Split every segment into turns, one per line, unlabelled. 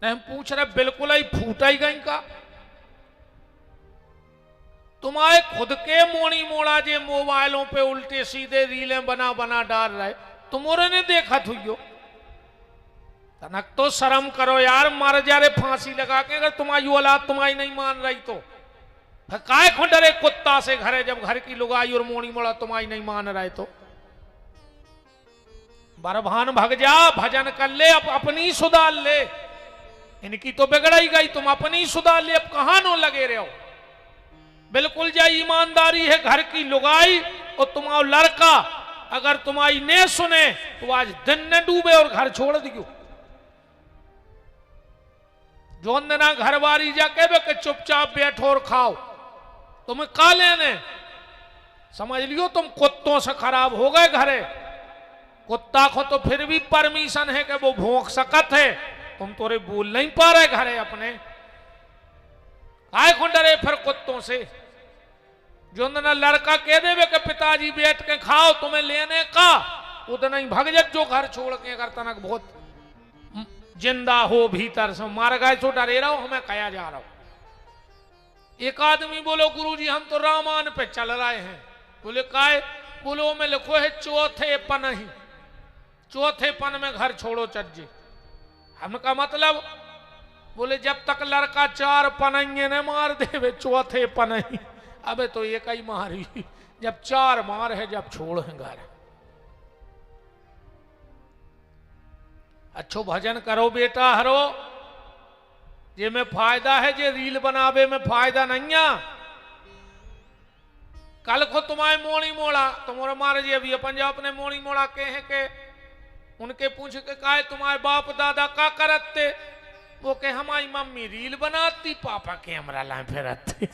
नहीं पूछ रहे बिल्कुल ही फूटा ही गई का। तुम्हारे खुद के मोड़ी मोड़ा जे मोबाइलों पे उल्टे सीधे रीलें बना बना डाल रहे, तुम्हारे ने देखा थुयो। तनक तो शर्म करो यार, मर जा रे फांसी लगा के, अगर तुम्हारी औलाद तुम्हारी नहीं मान रही तो। काय खो डरे कुत्ता से घरे, जब घर की लुगाई और मोड़ी मोड़ा तुम्हारी नहीं मान रहे तो। बरभान भग जा, भजन कर ले, अपनी सुधार ले। इनकी तो बिगड़ ही गई, तुम अपनी सुधार ले, अब कहां नो लगे रहे हो। बिल्कुल जा ईमानदारी है घर की लुगाई, और तुम्हारा लड़का अगर तुम्हारी ने सुने तो आज दिन न डूबे और घर छोड़ दियो। जो ना घर बारी जाके के चुपचाप बैठो और खाओ, तुम्हें का लेने। समझ लियो तुम कुत्तों से खराब हो गए घरे। कुत्ता को तो फिर भी परमिशन है कि वो भौंक सकत है, तुम तोरे बोल नहीं पा रहे घरे अपने। काय को डरे फिर कुत्तों से। जो ना लड़का कह देवे कि पिताजी बैठ के खाओ तुम्हें लेने का, उतना ही भग जत जो घर छोड़ के। अगर तनक बहुत जिंदा हो भीतर से, मार गए तो डरे रहो, हमें कया जा रहा हो। एक आदमी बोलो गुरुजी हम तो रामायण पे चल रहे हैं। बोले काय? बोलो में लिखो है चौथे पन ही, चौथे पन में घर छोड़ो चज्जे। हमका मतलब, बोले जब तक लड़का 4 पनंगे ने मार देवे चौथे पन ही। अबे तो एक ही मारी, जब 4 मार है जब छोड़ है घर। अच्छो भजन करो बेटा हरो, जे में फायदा है, जे रील बनावे में फायदा नहीं है। कल को तुम्हारे मोड़ी मोड़ा, तुम्हारे मारे जी अभी अपन जो अपने मोड़ी मोड़ा के हैं के उनके पूछ के कहा तुम्हारे बाप दादा का करते, वो के हमारी मम्मी रील बनाती, पापा कैमरा लाए फिरते।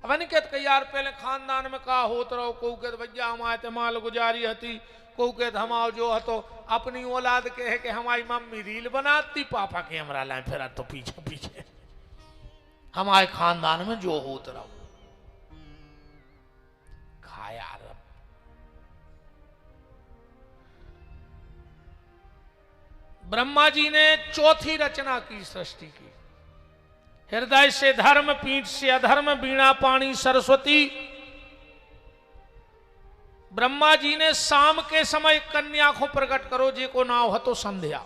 अब नहीं कहते यार पहले खानदान में का होत रहो, को कहते भैया हमारे माल गुजारी हती, को कहते हमारा जो हतो अपनी औलाद के है कि हमारी मम्मी रील बनाती, पापा कैमरा लाए फिर तो पीछे पीछे। हमारे खानदान में जो होत रहो खाया। ब्रह्मा जी ने चौथी रचना की सृष्टि की। हृदय से धर्म, पीठ से अधर्म, वीणा पाणी सरस्वती। ब्रह्मा जी ने शाम के समय कन्या को प्रकट करो, जे को नाव हतो संध्या।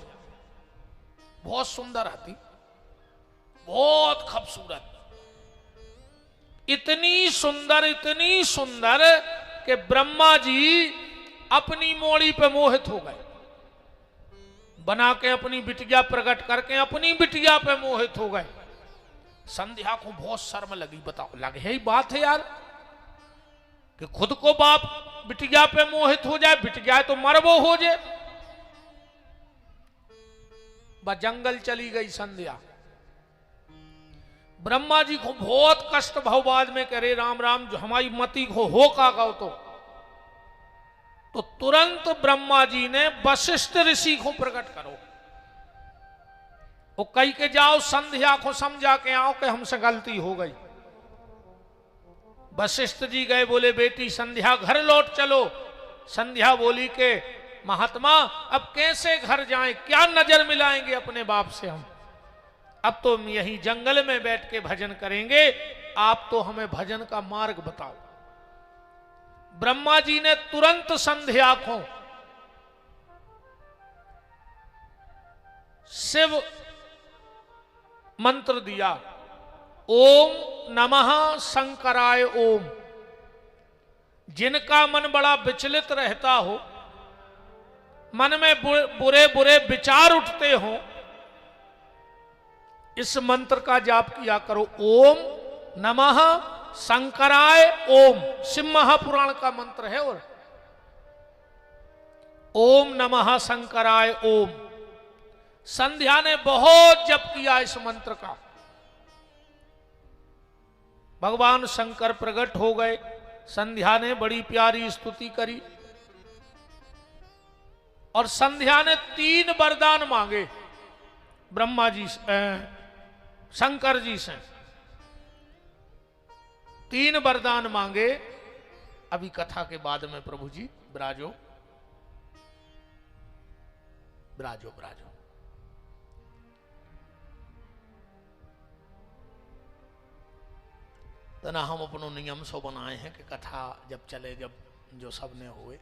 बहुत सुंदर आती, बहुत खूबसूरत, इतनी सुंदर कि ब्रह्मा जी अपनी मोड़ी पे मोहित हो गए। बना के अपनी बिटिया प्रकट करके अपनी बिटिया पे मोहित हो गए। संध्या को बहुत शर्म लगी। बताओ, लगे यही बात है यार कि खुद को बाप बिटिया पे मोहित हो जाए, बिटिया तो मरबो हो जाए। बस जंगल चली गई संध्या। ब्रह्मा जी को बहुत कष्ट भाव बाद में करे राम राम, जो हमारी मति को हो का गाओ तो तुरंत ब्रह्मा जी ने वशिष्ठ ऋषि को प्रकट करो। वो कही के जाओ संध्या को समझा के आओ कि हमसे गलती हो गई। वशिष्ठ जी गए, बोले बेटी संध्या घर लौट चलो। संध्या बोली के महात्मा अब कैसे घर जाएं, क्या नजर मिलाएंगे अपने बाप से हम। अब तो हम यही जंगल में बैठ के भजन करेंगे, आप तो हमें भजन का मार्ग बताओ। ब्रह्मा जी ने तुरंत संध्या को शिव मंत्र दिया, ओम नमः शंकराय ओम। जिनका मन बड़ा विचलित रहता हो, मन में बुरे बुरे विचार उठते हो, इस मंत्र का जाप किया करो। ओम नमः शंकराय ओम, शिव महापुराण का मंत्र है। और ओम नमः शंकराय ओम। संध्या ने बहुत जप किया इस मंत्र का। भगवान शंकर प्रकट हो गए। संध्या ने बड़ी प्यारी स्तुति करी और संध्या ने 3 वरदान मांगे ब्रह्मा जी से, शंकर जी से 3 वरदान मांगे। अभी कथा के बाद में प्रभु जी ब्राजो ब्राजो ब्राजो। तना हम अपनो नियम सो बनाए हैं कि कथा जब चले, जब जो सब ने हुए,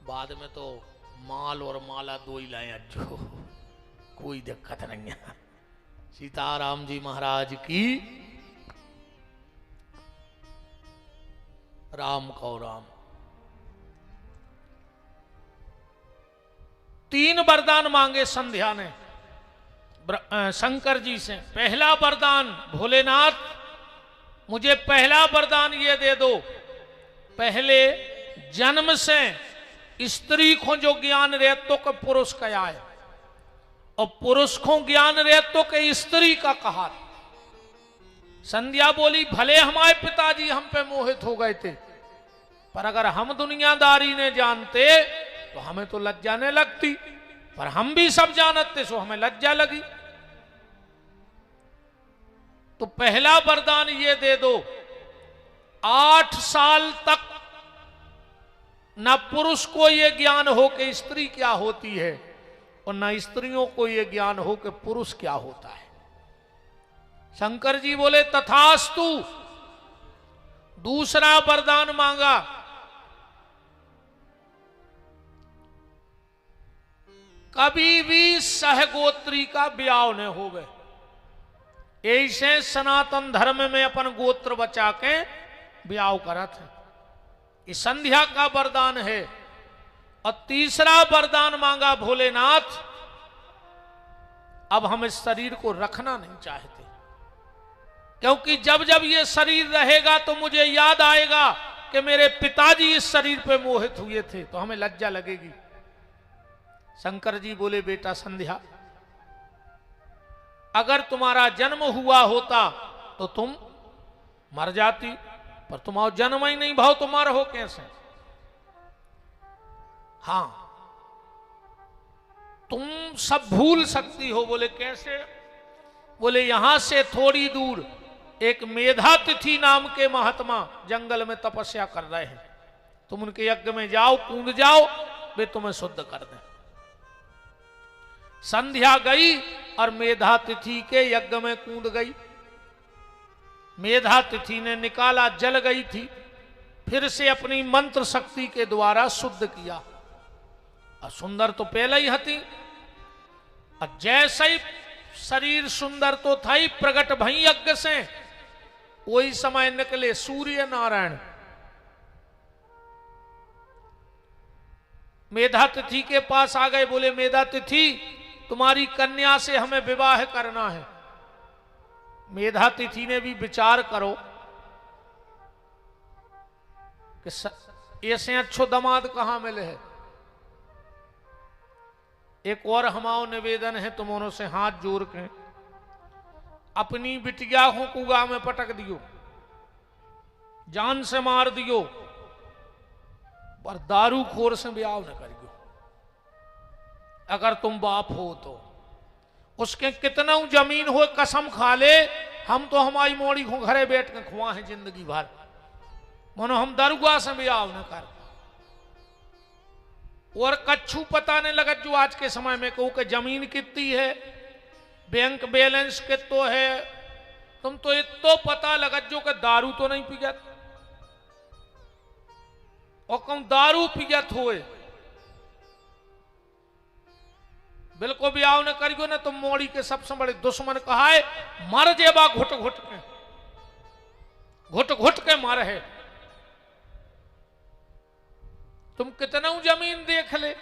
बाद में तो माल और माला दो ही लाए अज्जो, कोई दिक्कत नहीं है। सीताराम जी महाराज की राम को राम। 3 वरदान मांगे संध्या ने शंकर जी से। पहला वरदान, भोलेनाथ मुझे पहला वरदान ये दे दो, पहले जन्म से स्त्री को जो ज्ञान रहतो के पुरुष का आए, और पुरुष को ज्ञान रहतो के स्त्री का कहा। संध्या बोली भले हमारे पिताजी हम पे मोहित हो गए थे, पर अगर हम दुनियादारी ने जानते तो हमें तो लज्जा नहीं लगती, पर हम भी सब जानते सो हमें लज्जा लगी। तो पहला वरदान ये दे दो, 8 साल तक न पुरुष को ये ज्ञान हो कि स्त्री क्या होती है, और न स्त्रियों को ये ज्ञान हो कि पुरुष क्या होता है। शंकर जी बोले तथास्तु। दूसरा वरदान मांगा, कभी भी सहगोत्री का ब्याह न होवे। ऐसे सनातन धर्म में अपन गोत्र बचा के ब्याह करत है, इस संध्या का वरदान है। और तीसरा वरदान मांगा भोलेनाथ, अब हम इस शरीर को रखना नहीं चाहते, क्योंकि जब जब ये शरीर रहेगा तो मुझे याद आएगा कि मेरे पिताजी इस शरीर पे मोहित हुए थे, तो हमें लज्जा लगेगी। शंकर जी बोले बेटा संध्या, अगर तुम्हारा जन्म हुआ होता तो तुम मर जाती, पर तुम्हारा जन्म ही नहीं भाव, तुम मर हो कैसे? हां, तुम सब भूल सकती हो। बोले कैसे? बोले यहां से थोड़ी दूर एक मेधातिथि नाम के महात्मा जंगल में तपस्या कर रहे हैं, तुम उनके यज्ञ में जाओ, कूद जाओ, वे तुम्हें शुद्ध कर दें। संध्या गई और मेधातिथि के यज्ञ में कूद गई। मेधातिथि ने निकाला, जल गई थी, फिर से अपनी मंत्र शक्ति के द्वारा शुद्ध किया। और सुंदर तो पहले ही हती, और जैसे ही शरीर सुंदर तो था ही, प्रकट भई यज्ञ से, वही समय निकले सूर्य नारायण। मेधातिथि के पास आ गए, बोले मेधातिथि तुम्हारी कन्या से हमें विवाह करना है। मेधातिथि ने भी विचार करो कि ऐसे अच्छो दामाद कहां मिले है। एक और हमारा निवेदन है, तुमों से हाथ जोड़ के अपनी बिटिया को कुआ में पटक दियो, जान से मार दियो, पर दारू खोर से ब्याह न करियो। अगर तुम बाप हो तो उसके कितना जमीन हो कसम खा ले, हम तो हमारी मोड़ी को घरे बैठ के खुआ है जिंदगी भर, मानो हम दरगाह से ब्याह न कर। और कच्छू पता नहीं लगा जो आज के समय में कहूं कि जमीन कितनी है, बैंक बैलेंस कितो है, तुम तो इतो पता लगा जो कि दारू तो नहीं पियत, और कहूं दारू पियत होए बिल्कुल ब्याह न करियो ना, तुम मोड़ी के सबसे बड़े दुश्मन कहा है, मर जेबा घुट घुट के मर है। तुम कितना जमीन देख ले,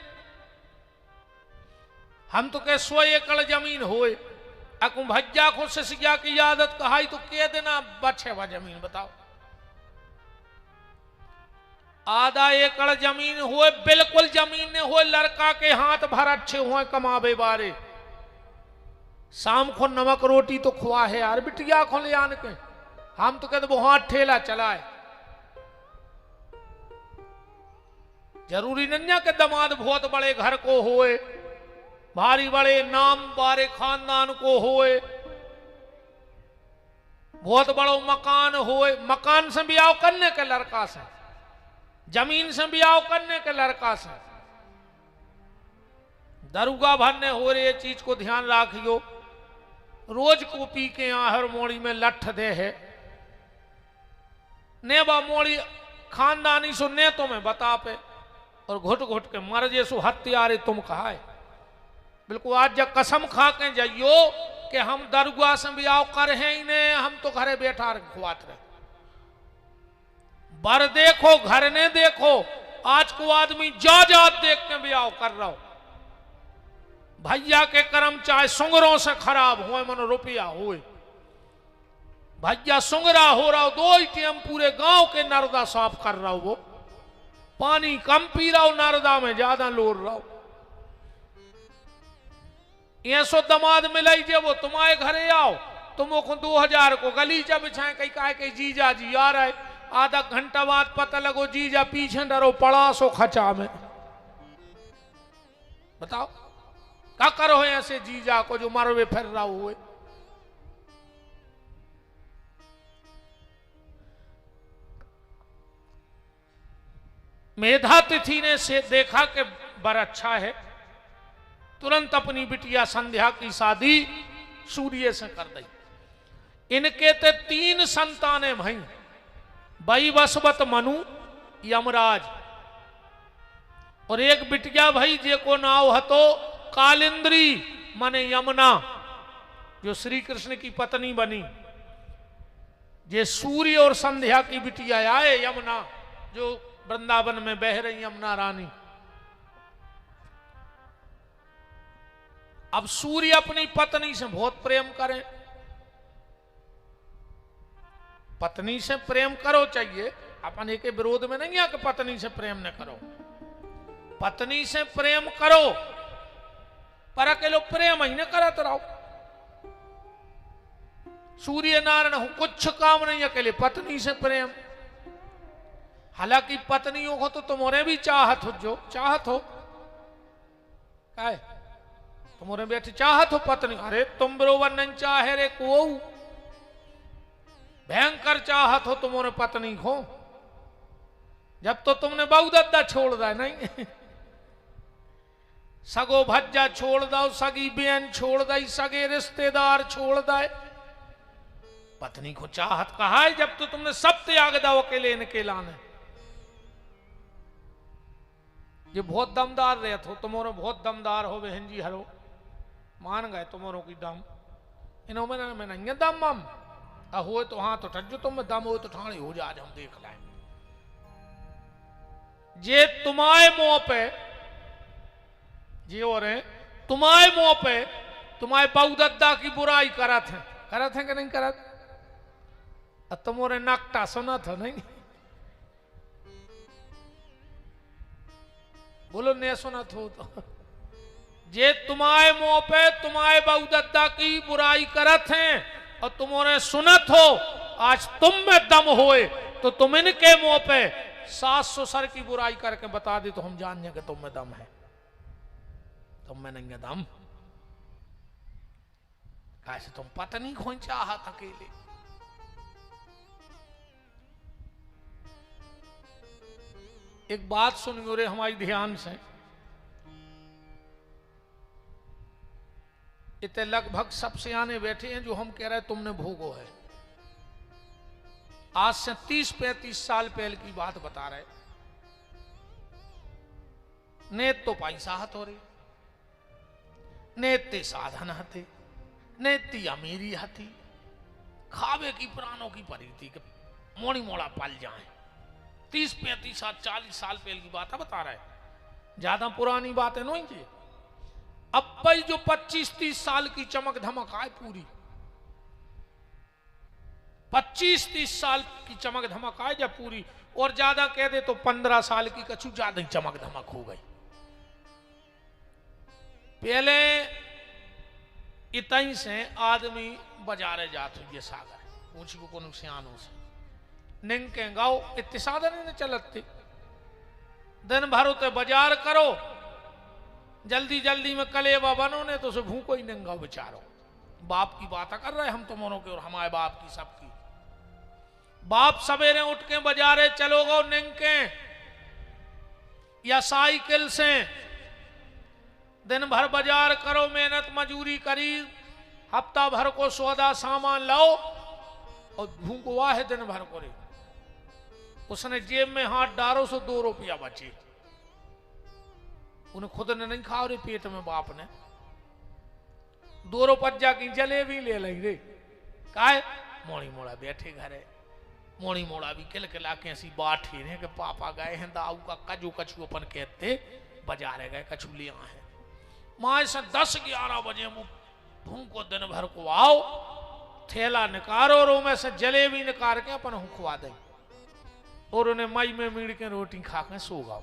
हम तो कह 100 एकड़ जमीन होए, अकु भज्जा को सिसिया की आदत कहाई तो कह देना बचे वा जमीन। बताओ, आधा एकड़ जमीन हुए, बिल्कुल जमीन ने हुए, लड़का के हाथ भर अच्छे हुए कमावे बारे, शाम को नमक रोटी तो खुआ है यार, बिटिया को ले आन के, हम तो कहते वो हाथ ठेला चलाए। जरूरी नहीं कि दामाद बहुत बड़े घर को होए, भारी बड़े नाम वाले खानदान को होए, बहुत बड़ो मकान होए। मकान से ब्याह करने के लड़का से, जमीन से ब्याह करने के लड़का से, दरुगा भरने हो रही चीज को ध्यान रखियो। रोज को पी के आहर मोड़ी में लठ दे है ने बा मोड़ी खानदानी सो ने तुम्हें बता पे और घुट घुट के मर जैसो हत्यारे तुम कहा है। बिल्कुल आज जब कसम खा के जाइयो कि हम दरगाह से ब्याह कर हैं ही ने, हम तो घरे बैठा खुआत रहे। बर देखो घर ने देखो, आज को आदमी जा देख के ब्याह कर रहा हो। भैया के कर्म चाहे सुंगरों से खराब हो मनो रुपया हो, भैया सुंगरा हो रहा हो, 2 ही टाइम पूरे गांव के नर्दा साफ कर रहा हो, वो पानी कम पी रहा हो, नर्दा में ज्यादा लोर रहा हो। ये सो दमाद मिलाई जे वो तुम्हारे घरे आओ, तुम वो 2000 को गलीचा बिछाए कहीं कहे कि जीजा जी आ रहा है, आधा घंटा बाद पता लगो जीजा पीछे डरो पड़ा सो खचा में। बताओ क्या करो है ऐसे जीजा को जो मरवे फिर रहा हुए। मेधा तिथि ने से देखा कि बर अच्छा है, तुरंत अपनी बिटिया संध्या की शादी सूर्य से कर दी। इनके ते 3 संतानें भई, वैवस्वत मनु यमराज, और एक बिटिया भाई जे को नाव हतो कालिंद्री माने यमुना, जो श्री कृष्ण की पत्नी बनी। जे सूर्य और संध्या की बिटिया आए यमुना, जो वृंदावन में बह रही यमुना रानी। अब सूर्य अपनी पत्नी से बहुत प्रेम करें, पत्नी से प्रेम करो चाहिए, अपन एक विरोध में नहीं है कि पत्नी से प्रेम न करो, पत्नी से प्रेम करो, पर अकेलो प्रेम ही न करत रहो। सूर्य नारायण हो कुछ काम नहीं, अकेले पत्नी से प्रेम। हालांकि पत्नियों को तो तुम्हारे भी चाहत हो, जो चाहत हो क्या है, तुम्हारे बैठे चाहत हो पत्नी। अरे तुम बरोबर नहीं चाहे रे को, भयंकर चाहत हो तुम्हारे पत्नी को, जब तो तुमने बहुदद्दा छोड़ दिया नहीं। सगो भज्जा छोड़ दो, सगी बहन छोड़ दी, सगे रिश्तेदार छोड़ दे, पत्नी को चाहत कहा है जब तो तुमने सब त्याग दो अकेले इनके लाने। ये बहुत दमदार रहे हो, तुम्हारो बहुत दमदार हो बहन जी, हरो मान गए तुम्हारों की दम, इन्हों में नहीं है दम मम हो तो हाँ तो ठजो तुम में दम हो तो ठाणी हो जा, आज हम देख लाए। जे तुम्हारे मुंह पे जे और है तुम्हारे मुंह पे तुम्हारे बहुदद्दा की बुराई करत है कि नहीं करत? तुम्हारे नकटा सुना था नहीं, बोलो नहीं सुना तो जे तुम्हारे मुंह पे तुम्हारे बहुदद्दा की बुराई करत हैं और तुम्हारे सुनत हो, आज तुम में दम होए तो तुम इनके मुंह पे सास ससुर की बुराई करके बता दे तो हम जान जाए कि तुम में दम है, तुम में नहीं है दम। कैसे तुम पत्नी को चाहत अकेले, एक बात सुनियो रे हमारी ध्यान से, इतने लगभग सब सियाने बैठे हैं जो हम कह रहे हैं तुमने भोगो है। आज से 30-35 साल पहले की बात बता रहे, नेत तो पैसा हथ हो रही, नेते साधन हथे, नेती अमीरी हथी, खावे की प्राणों की परी थी कि मोड़ी मोड़ा पल जाए। 30-35 साल 40 साल पहले की बात है बता रहा है, ज्यादा पुरानी बात है नहीं जी। अब भाई जो 25-30 साल की चमक धमक आए पूरी, 25-30 साल की चमक धमक आए जब पूरी, और ज्यादा कह दे तो 15 साल की कछु ज्यादा ही चमक धमक हो गई। पहले इतनी से आदमी बाजारे जात हुई सागर पूछ को कोनो सियानों से निंग के गाओ, इतने साधन नहीं चलते, दिन भर उते बाजार करो, जल्दी जल्दी में कलेवा बनो ने तो उसे भूखो ही नंगाओ बेचारो। बाप की बात कर रहे हम तुम्हारों के और हमारे बाप की सबकी। बाप सवेरे उठ के बाजारे चलो गो निंग के या साइकिल से, दिन भर बाजार करो, मेहनत मजूरी करी, हफ्ता भर को सौदा सामान लाओ और भूखवा है दिन भर को रे। उसने जेब में हाथ डालो सो 2 रुपया बचे। उन्हें खुद ने नहीं खाओ रे पेट में, बाप ने 2 रुपया की जलेबी ले ली रे। काय मोड़ी मोड़ा बैठे घरे, मोड़ी मोड़ा भी किल किला के ऐसी बात ही रहे कि पापा गए हैं दाऊ का कजू कछू अपन कहते बाजारे गए कछू ले आए हैं। माँ से 10-11 बजे भूखो दिन भर को आओ, थैला निकालो और में से जलेबी निकाल के अपन खुआ दे और उन्हें मई में मीड़ के रोटी खा के सो गाओ।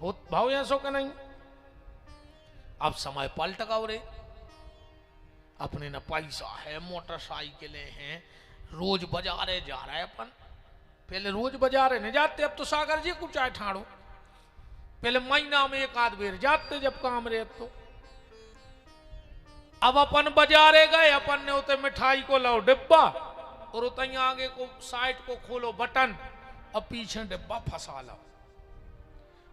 बहुत भाव या सो के नहीं। अब समय पलट गओ रे। अपने न पैसा है, मोटरसाइकिलें हैं, रोज बाजारे जा रहा है अपन। पहले रोज बाजारे नहीं जाते, अब तो सागर जी को चाय ठाड़ो। पहले महीना में 1 आध बेर जाते जब काम रहे। अब अपन बाजारे गए, अपन ने उते मिठाई को लाओ डिब्बा और उतई आगे को साइड को खोलो बटन और पीछे डिब्बा फंसा लो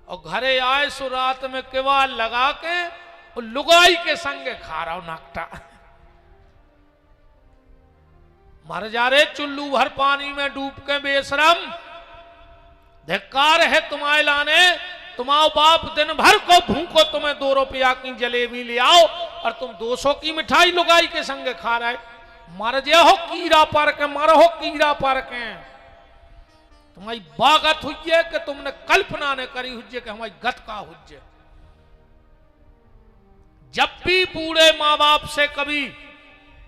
और घरे आए सो रात में केवाल लगा के और लुगाई के संगे खा रहा हूं नाकटा। मर जा रे चुल्लू भर पानी में डूब के बेशरम। धिक्कार है तुम्हारे लाने, तुम्हारा बाप दिन भर को भूखो तुम्हें 2 रुपया की जलेबी ले आओ और तुम 200 की मिठाई लुगाई के संगे खा रहे। मर जे हो कीड़ा पर के, मर हो कीड़ा पर के। तुम्हारी बागत हुई है कि तुमने कल्पना ने करी हुई कि हमारी गत का हुई। जब भी बूढ़े माँ बाप से कभी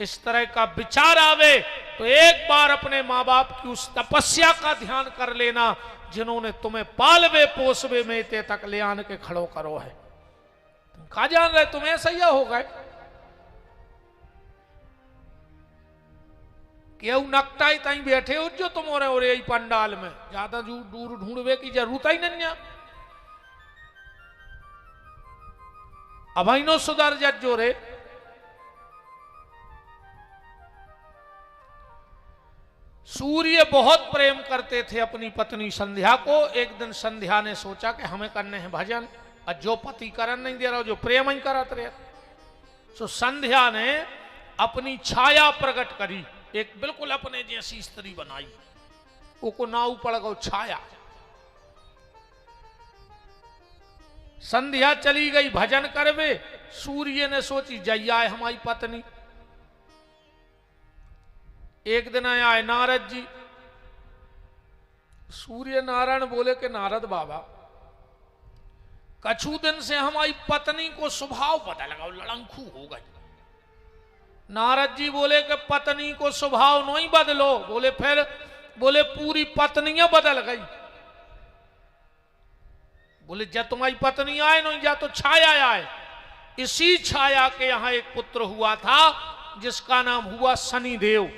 इस तरह का विचार आवे तो एक बार अपने माँ बाप की उस तपस्या का ध्यान कर लेना जिन्होंने तुम्हें पालवे पोसवे में ते तक ले आने के खड़ो करो है। तुम कहा जान रहे तुम ऐसा ही हो गए। केहू नकटाई ताई बैठे हो जो तुम और यही पंडाल में ज्यादा दूर ढूंढवे की जरूरत ही नहीं। अब नो सुधर जज जो रे। सूर्य बहुत प्रेम करते थे अपनी पत्नी संध्या को। एक दिन संध्या ने सोचा कि हमें करने हैं भजन, और जो पति करन नहीं दे रहा जो प्रेम ही करत रहे। सो संध्या ने अपनी छाया प्रकट करी, एक बिल्कुल अपने जैसी स्त्री बनाई। वो नाव पड़ गो छाया। संध्या चली गई भजन करवे। सूर्य ने सोची जैया है हमारी पत्नी। एक दिन आए नारद जी। सूर्य नारायण बोले कि नारद बाबा कछु दिन से हमारी पत्नी को स्वभाव पता लगा, लड़ंखू हो गई। नारद जी बोले कि पत्नी को स्वभाव नहीं बदलो। बोले फिर? बोले पूरी पत्नियां बदल गई। बोले जब तुम्हारी पत्नी आए नहीं जा तो छाया आए। इसी छाया के यहां एक पुत्र हुआ था जिसका नाम हुआ शनिदेव।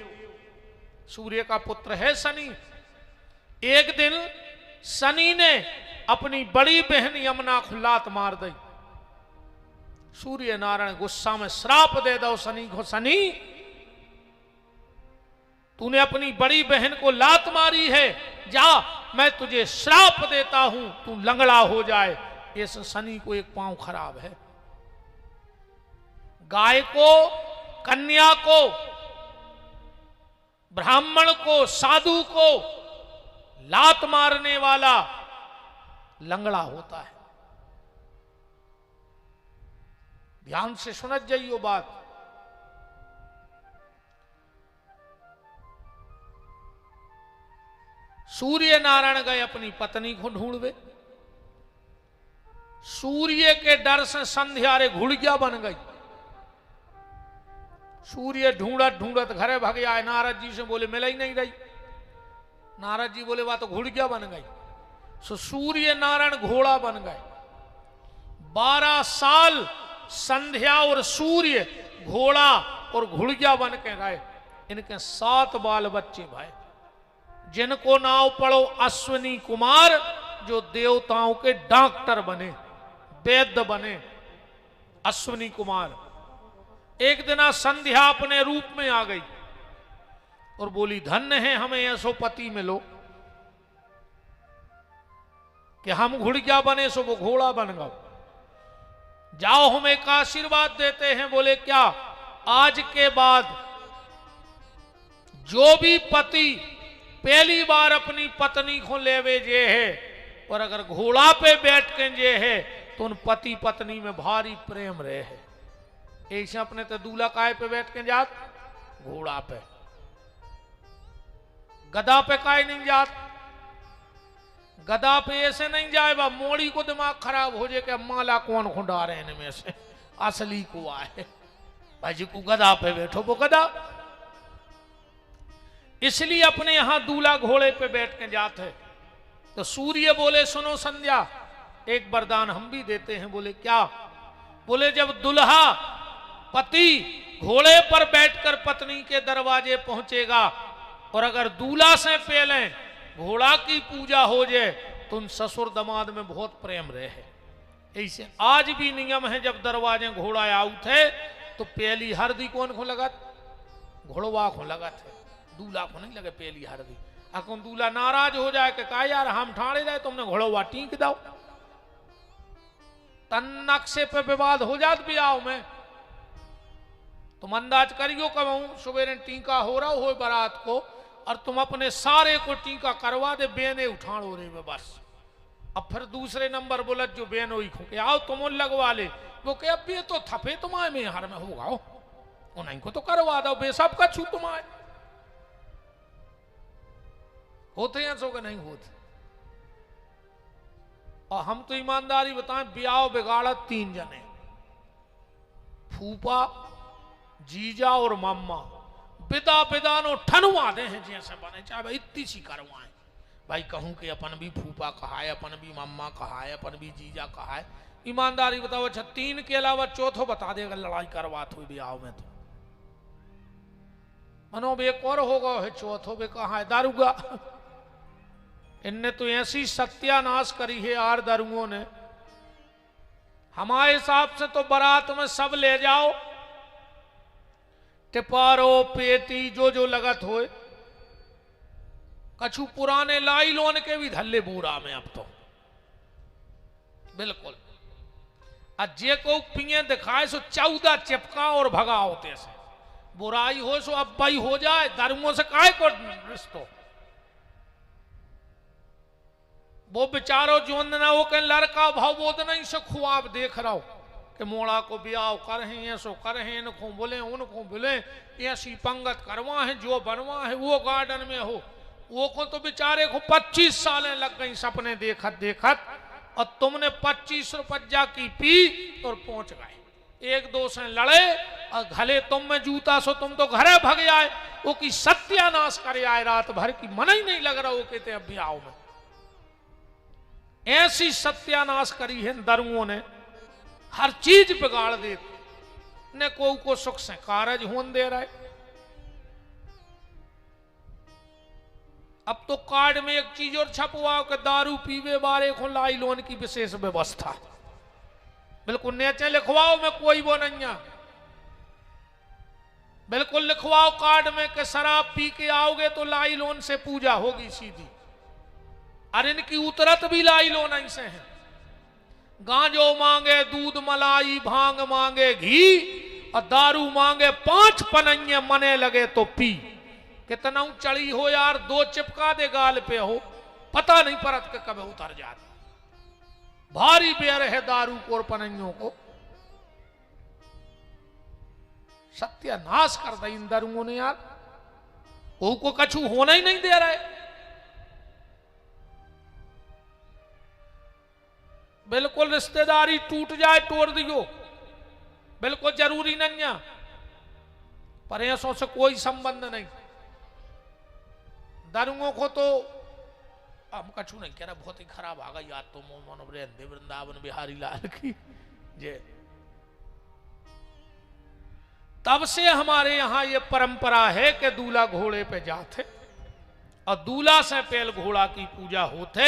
सूर्य का पुत्र है शनि। एक दिन शनि ने अपनी बड़ी बहन यमुना को लात मार दी। सूर्य नारायण गुस्सा में श्राप दे दो शनि को, शनि तूने अपनी बड़ी बहन को लात मारी है, जा मैं तुझे श्राप देता हूं तू लंगड़ा हो जाए। इस शनि को एक पांव खराब है। गाय को, कन्या को, ब्राह्मण को, साधु को लात मारने वाला लंगड़ा होता है। ध्यान से सुनत जाइयो बात। सूर्य नारायण गए अपनी पत्नी को ढूंढवे। सूर्य के डर से संध्या रे घुड़िया बन गई। सूर्य ढूंढत ढूंढत घरे भाग आए। नारद जी से बोले मिल ही नहीं रही। नारद जी बोले वह तो घुड़िया बन गई। सो सूर्य नारायण घोड़ा बन गए। 12 साल संध्या और सूर्य घोड़ा और घुड़िया बन के रहे। इनके 7 बाल बच्चे भाई, जिनको नाम पढ़ो अश्विनी कुमार, जो देवताओं के डॉक्टर बने, वैद्य बने। अश्विनी कुमार। एक दिन संध्या अपने रूप में आ गई और बोली धन्य है हमें ऐसो पति मिलो कि हम घुड़िया बने सो वो घोड़ा बन गए। जाओ हम एक आशीर्वाद देते हैं। बोले क्या? आज के बाद जो भी पति पहली बार अपनी पत्नी को लेवे जे है और अगर घोड़ा पे बैठ के जे है तो उन पति पत्नी में भारी प्रेम रहे है। ऐसे अपने तो दूल्हा काय पे बैठ के जात, घोड़ा पे। गधा पे काय नहीं जात, गधा पे ऐसे नहीं जाए बा मोड़ी को दिमाग खराब हो जाए कि माला कौन खुंडा रहे इनमें से असली को आए भाई जी को गधा पे बैठो वो गधा। इसलिए अपने यहां दूल्हा घोड़े पे बैठ के जाते। तो सूर्य बोले सुनो संध्या, एक वरदान हम भी देते हैं। बोले क्या? बोले जब दुल्हा पति घोड़े पर बैठकर पत्नी के दरवाजे पहुंचेगा और अगर दूल्हा से पहले घोड़ा की पूजा हो जाए तो उन ससुर दमाद में बहुत प्रेम रहे। ऐसे आज भी नियम है, जब दरवाजे घोड़ा आउट है तो पहली हरदी कौन को लगत? घोड़वा को लगत है, दूल्हा को नहीं लगे पहली हरदी। अकौन दूल्हा नाराज हो जाए कि का यार हम ठाणे रहे तुमने घोड़वा टीक दो, तन नक्शे पे विवाद हो जात ब्याह में। तुम अंदाज करियो कहूं सुबह टीका हो रहा हो बारात को और तुम अपने सारे को टीका करवा दे, बेने उठाड़ो रे बस। अब फिर दूसरे नंबर बोलत जो बेन हुई खो के आओ तुम लगवा ले, वो के अब ये तो थपे तुम्हारे में हर में होगा उन्हीं को तो करवा दो, बेसब का छू तुम्हारे होते हैं सो के नहीं होते। और हम तो ईमानदारी बताएं ब्याह बिगाड़त तीन जने, फूफा जीजा और मम्मा। बिदा बिदा नो ठनवा दे हैं जैसे बने, चाहे भाई इतनी सी करवाएं। भाई कहूं कि अपन भी फूफा कहा है, अपन भी मम्मा कहा है, अपन भी जीजा कहा है। ईमानदारी बताओ अच्छा तीन के अलावा चौथो बता देगा लड़ाई करवात हुई ब्याह में तो मनो एक और होगा है, चौथो भी कहा है दारूगा। इनने तो ऐसी सत्यानाश करी है यार दारुओं ने। हमारे हिसाब से तो बारात में सब ले जाओ, टिपारो पेटी जो जो लगत होए, कछु पुराने लाई लोन के भी धल्ले बूरा में अब तो बिल्कुल। अजे को पिए दिखाए सो 14 चिपका और भगा होते से बुराई हो सो अब भाई हो जाए, धर्मों से काय को रिश्तो। वो बेचारो जो ना हो के लड़का भाव बोध नहीं से खुआब देख रहा हो कि मोड़ा को ब्याह कर हैं, ऐसो कर हैं, इनको बोले उनको बोले, ऐसी पंगत करवा है, जो बनवा है वो गार्डन में हो। वो को तो बेचारे को 25 सालें लग गई सपने देखत देखत, और तुमने 25 रुपया की पी और पहुंच गए। एक दो से लड़े और घले तुम में जूता सो तुम तो घरे भग आए, वो की सत्यानाश करे आए रात भर की मन ही नहीं लग रहा वो कहते अब ब्याह में। ऐसी सत्यानाश करी है दरुओं ने, हर चीज बिगाड़ दे ने को सुख से कारज होन दे रहा है। अब तो कार्ड में एक चीज और छपवाओ कि दारू पीवे बारे को लाई लोन की विशेष व्यवस्था, बिल्कुल नीचे लिखवाओ में कोई वो नहीं है, बिल्कुल लिखवाओ कार्ड में कि शराब पी के आओगे तो लाई लोन से पूजा होगी सीधी। और इनकी उतरत भी लाई लोन ऐसे है, गांजो मांगे दूध मलाई, भांग मांगे घी, और दारू मांगे 5 पनैये, मने लगे तो पी। कितना चढ़ी हो यार, 2 चिपका दे गाल पे हो, पता नहीं परत के कब उतर जाता। भारी बेर है दारू को और पनैयों को, सत्यानाश कर दी इन दारुओं ने यार। को कछु होना ही नहीं दे रहे। बिल्कुल रिश्तेदारी टूट जाए तोड़ दियो, बिल्कुल जरूरी नहीं है, पर ऐसों से कोई संबंध नहीं। दारुओं को तो हम कछु नहीं कह रहा, बहुत ही खराब आ गई याद तो मोहन वृंदावन बिहारी लाल की जे। तब से हमारे यहां ये परंपरा है कि दूल्हा घोड़े पे जाते और दूल्हा से पहले घोड़ा की पूजा होते।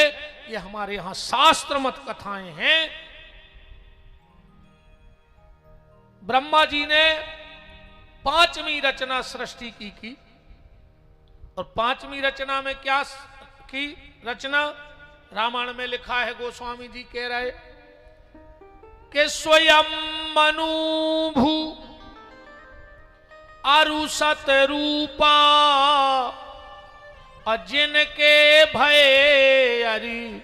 ये हमारे यहां शास्त्र मत कथाएं हैं। ब्रह्मा जी ने 5वीं रचना सृष्टि की और 5वीं रचना में क्या की रचना? रामायण में लिखा है, गोस्वामी जी कह रहे कि स्वयं मनुभु अरु सत रूपा जिनके भय अरि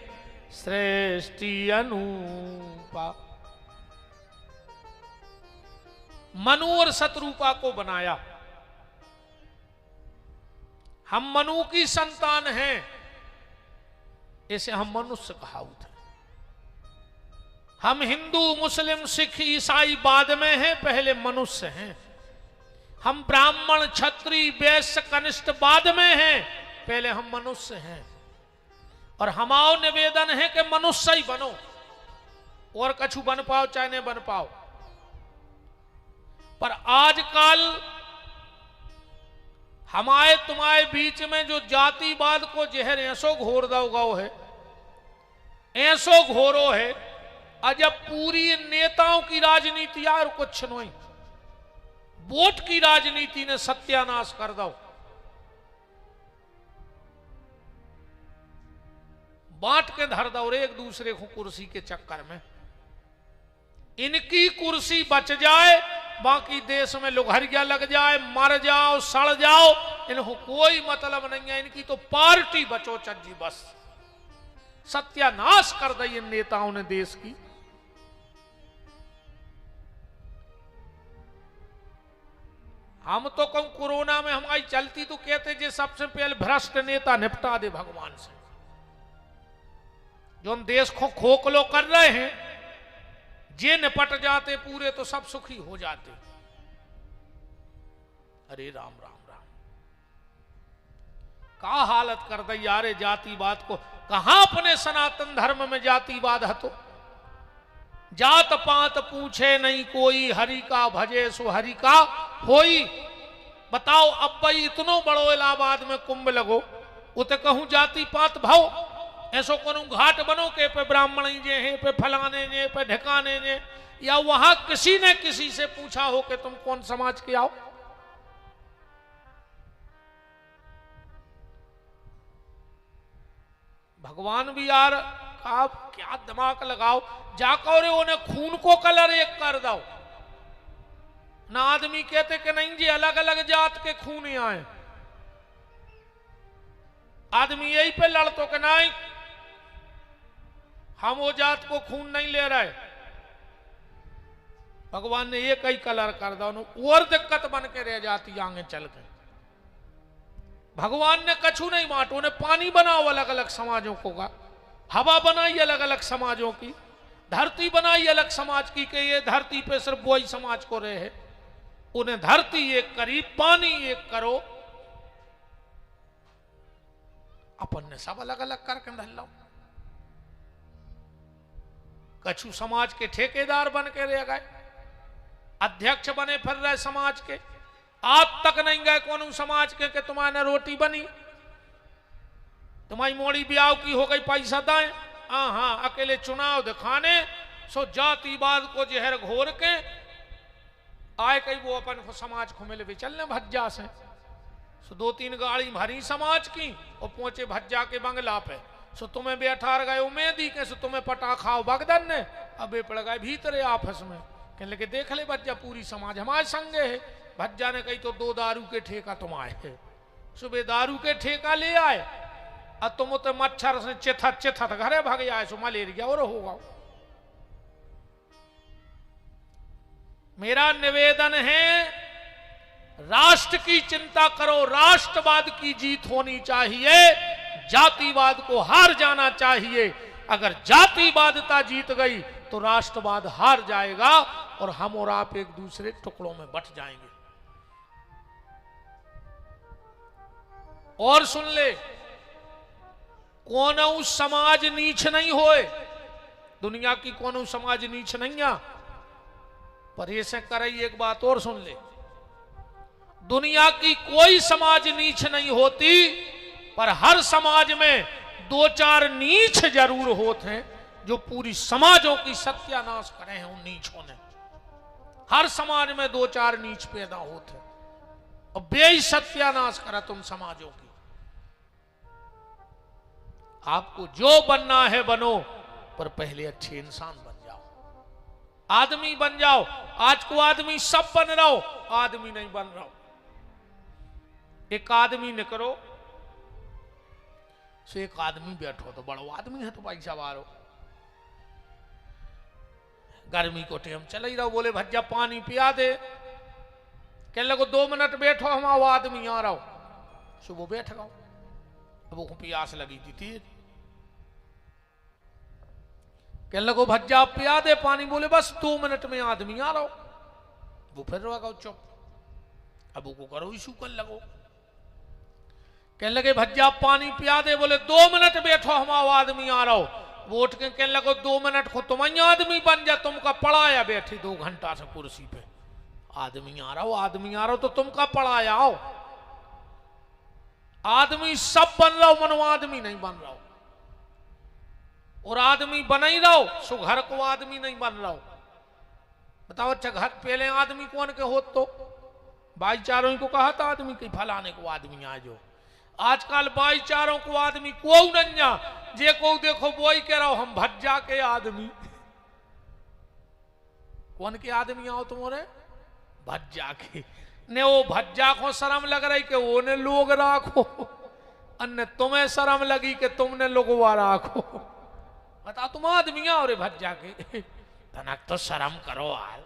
श्रेष्ठी अनुपा। मनु और सतरूपा को बनाया। हम मनु की संतान हैं, इसे हम मनुष्य कहावत है। हम हिंदू मुस्लिम सिख ईसाई बाद में हैं, पहले मनुष्य हैं। हम ब्राह्मण क्षत्रिय वैश्य कनिष्ठ बाद में हैं, पहले हम मनुष्य हैं। और हमारा निवेदन है कि मनुष्य ही बनो, और कछु बन पाओ चाहे नहीं बन पाओ। पर आजकल हमारे तुम्हारे बीच में जो जातिवाद को जहर ऐसो घोर दो गो है, ऐसो घोरो है, अजब पूरी नेताओं की राजनीति और कुछ नहीं, वोट की राजनीति ने सत्यानाश कर दो। बांट के धर दो एक दूसरे को कुर्सी के चक्कर में। इनकी कुर्सी बच जाए, बाकी देश में लुघरिया लग जाए, मर जाओ सड़ जाओ, इनको कोई मतलब नहीं है। इनकी तो पार्टी बचो चज्जी, बस सत्यानाश कर दी इन नेताओं ने देश की। हम तो कहूं कोरोना में हमारी चलती तो कहते जे सबसे पहले भ्रष्ट नेता निपटा दे भगवान से। जो हम देश को खोखलो कर रहे हैं, जे निपट जाते पूरे तो सब सुखी हो जाते। अरे राम राम राम, का हालत कर दी यारे जातिवाद को। कहां अपने सनातन धर्म में जातिवाद है? तो जात पात पूछे नहीं कोई, हरि का भजे सो हरि का होई। बताओ अब भाई इतनो बड़ो इलाहाबाद में कुंभ लगो, उते कहूं जाति पात भाव, ऐसो कोनो घाट बनो के पे ब्राह्मण जे हैं, पे फलाने जे, पे ढिकाने जे, या वहां किसी ने किसी से पूछा हो कि तुम कौन समाज के आओ? भगवान भी यार आप क्या दिमाग लगाओ, जाकर उन्हें खून को कलर एक कर दो ना। आदमी कहते कि नहीं जी अलग अलग जात के खून आए, आदमी यही पे लड़तो कि नहीं हम वो जात को खून नहीं ले रहे। भगवान ने एक ही कलर कर दो, और दिक्कत बन के रह जाती आगे चल के। भगवान ने कछु नहीं बांटो, ने पानी बनाओ अलग अलग समाजों को का, हवा बनाई अलग अलग समाजों की, धरती बनाई अलग समाज की कि ये धरती पे सिर्फ वही समाज को रहे। उन्हें धरती एक करी, पानी एक करो, अपन ने सब अलग अलग करके धर लो। कछु समाज के ठेकेदार बन के रह गए, अध्यक्ष बने फिर रहे समाज के। आज तक नहीं गए कौन समाज के कि तुम्हारे रोटी बनी, तुम्हारी मोड़ी ब्याह की हो गई, पैसा दाएं। हाँ अकेले चुनाव दिखाने सो जातिवाद को जहर घोर के आए कई वो अपन को समाज को मिले भी चलने भज्जा से। सो 2-3 गाड़ी भरी समाज की और पहुंचे भज्जा के बंगला पे। सो तुम्हें बैठा गए उम्मीदी के, सो तुम्हें पटा खाओ बगदन ने, अब पड़ गए भीतरे ऑफिस में। कहने लगे देख ले भज्जा पूरी समाज हमारे संगे है। भज्जा ने कही तो 2 दारू के ठेका तुम आए, सुबह दारू के ठेका ले आए और तुम तो मच्छर से चिथत चिथत घरे भाग आए, सो मलेरिया और होगा। मेरा निवेदन है राष्ट्र की चिंता करो, राष्ट्रवाद की जीत होनी चाहिए, जातिवाद को हार जाना चाहिए। अगर जातिवादता जीत गई तो राष्ट्रवाद हार जाएगा और हम और आप एक दूसरे टुकड़ों में बंट जाएंगे। और सुन ले, कोनो समाज नीच नहीं होए, दुनिया की कोनो समाज नीच नहीं आ, पर ऐसे करई एक बात और सुन ले, दुनिया की कोई समाज नीच नहीं होती, पर हर समाज में 2-4 नीच जरूर होते हैं जो पूरी समाजों की सत्यानाश करे हैं। उन नीचों ने हर समाज में 2-4 नीच पैदा होते और बेई सत्यानाश करा तुम समाजों की। आपको जो बनना है बनो, पर पहले अच्छे इंसान बन जाओ, आदमी बन जाओ। आज को आदमी सब बन रहा हो, आदमी नहीं बन रहा हो। एक आदमी निकलो, सो एक आदमी बैठो, तो बड़ो आदमी है तो भाई सवारो, गर्मी को टेम चल ही रहो, बोले भज्जा पानी पिया दे। कहने लगो 2 मिनट बैठो, हम आओ आदमी आ रहा हो। सुबह बैठ गओ, अब वो प्यास लगी थी तीर। कहने लगो भज्जा पिया दे पानी, बोले बस 2 मिनट में आदमी आ रहा हो। वो फिर रहो चुप, अब वो करो इशू कर लगो। कहने लगे भज्जा पानी पिया दे, बोले 2 मिनट बैठो, हम आओ आदमी आ रहा हो। वो उठ के कहने लगो 2 मिनट को तुम आदमी बन जा, तुमका पढ़ाया बैठी 2 घंटा से कुर्सी पे, आदमी आ रहा हो, आदमी आ रहा हो, तो तुमका पढ़ाया आओ। आदमी सब बन रहा हो, मनो आदमी नहीं बन रहा हो, और आदमी बना ही रहो, सो घर को आदमी नहीं बन रहा हो। बताओ अच्छा, घर पहले आदमी कौन के हो, तो भाईचारों को कहा था आदमी के फलाने को आदमी आ जाओ। आजकल भाईचारों को आदमी को नहीं जा, जे को देखो वो ही कह रहा हो हम भज्जा के आदमी। कौन के आदमी आओ तुम्हारे? भज्जा के। ने वो भज्जा को शर्म लग रही कि वो ने लोग राखो, अन्य तुम्हें शर्म लगी कि तुमने लोगवा राखो। बता तुम आदमी आओ रे भज्जा के, तनक तो शर्म करो यार,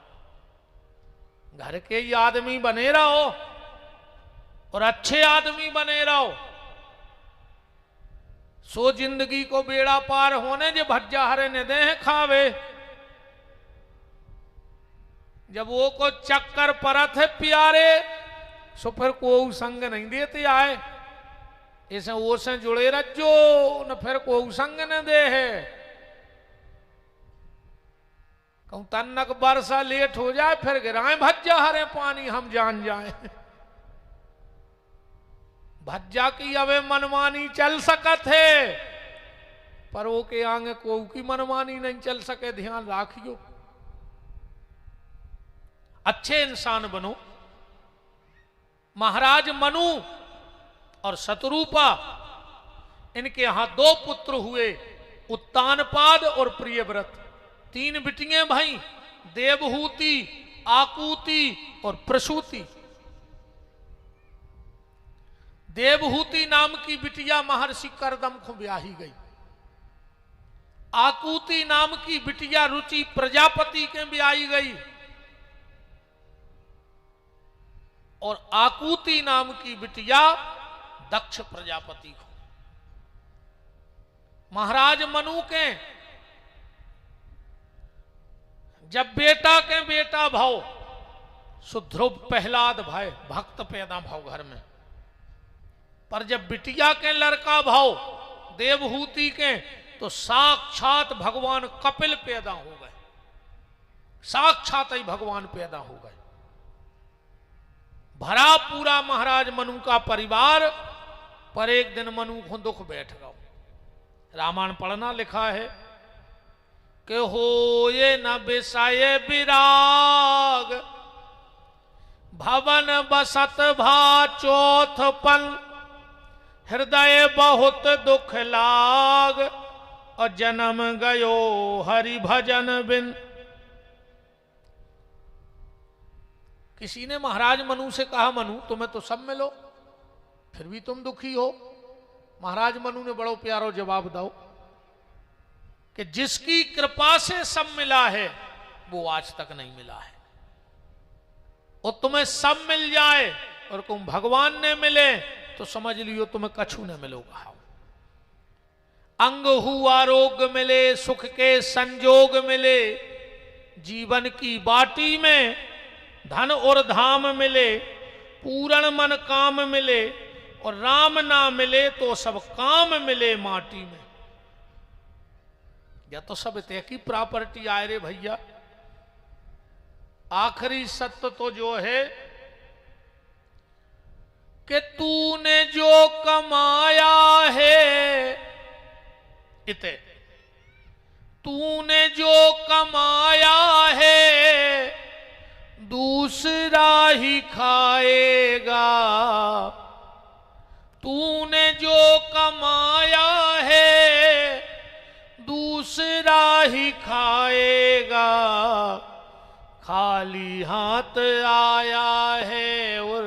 घर के ही आदमी बने रहो और अच्छे आदमी बने रहो, सो जिंदगी को बेड़ा पार होने जे भज्जा हरे ने दे खावे। जब वो को चक्कर परत है प्यारे, सो फिर को संग नहीं देते आए, ऐसे वो से जुड़े रजो न फिर को संग न दे है। कहूं तन्नक बरसा लेट हो जाए, फिर गिराए भज्जा हरे पानी हम जान जाए। भज्जा की अवे मनमानी चल सकत है, पर वो के आगे को की मनमानी नहीं चल सके, ध्यान राखियो। अच्छे इंसान बनो। महाराज मनु और शतरूपा, इनके यहां 2 पुत्र हुए, उत्तानपाद और प्रियव्रत। 3 बिटियां भाई, देवहूति, आकुति और प्रसूति। देवहूति नाम की बिटिया महर्षि करदम को ब्याही गई। आकुति नाम की बिटिया रुचि प्रजापति के ब्याही गई, और आकुति नाम की बिटिया दक्ष प्रजापति को। महाराज मनु के जब बेटा के बेटा भाव, सुध्रुव प्रहलाद भाई भक्त पैदा भाव घर में, पर जब बिटिया के लड़का भाव देवहूति के, तो साक्षात भगवान कपिल पैदा हो गए, साक्षात ही भगवान पैदा हो गए। भरा पूरा महाराज मनु का परिवार, पर एक दिन मनु को दुख बैठ गया। रामायण पढ़ना लिखा है कि हो ये न विषय विराग, भवन बसत भा चौथपन, हृदय बहुत दुख लाग, और जन्म गयो हरि भजन बिन। किसी ने महाराज मनु से कहा, मनु तुम्हें तो सब मिलो, फिर भी तुम दुखी हो। महाराज मनु ने बड़ो प्यारो जवाब दो कि जिसकी कृपा से सब मिला है, वो आज तक नहीं मिला है। और तुम्हें सब मिल जाए और तुम भगवान ने मिले, तो समझ लियो तुम्हें कछु न मिलोगा। अंग हुआ रोग मिले, सुख के संजोग मिले, जीवन की बाटी में धन और धाम मिले, पूर्ण मन काम मिले, और राम ना मिले तो सब काम मिले माटी में। या तो सब तय की प्रॉपर्टी आए रे भैया। आखिरी सत्य तो जो है कि तूने जो कमाया है, इते तूने जो कमाया है, दूसरा ही खाएगा। तूने जो कमाया है, दूसरा ही खाएगा। खाली हाथ आया है और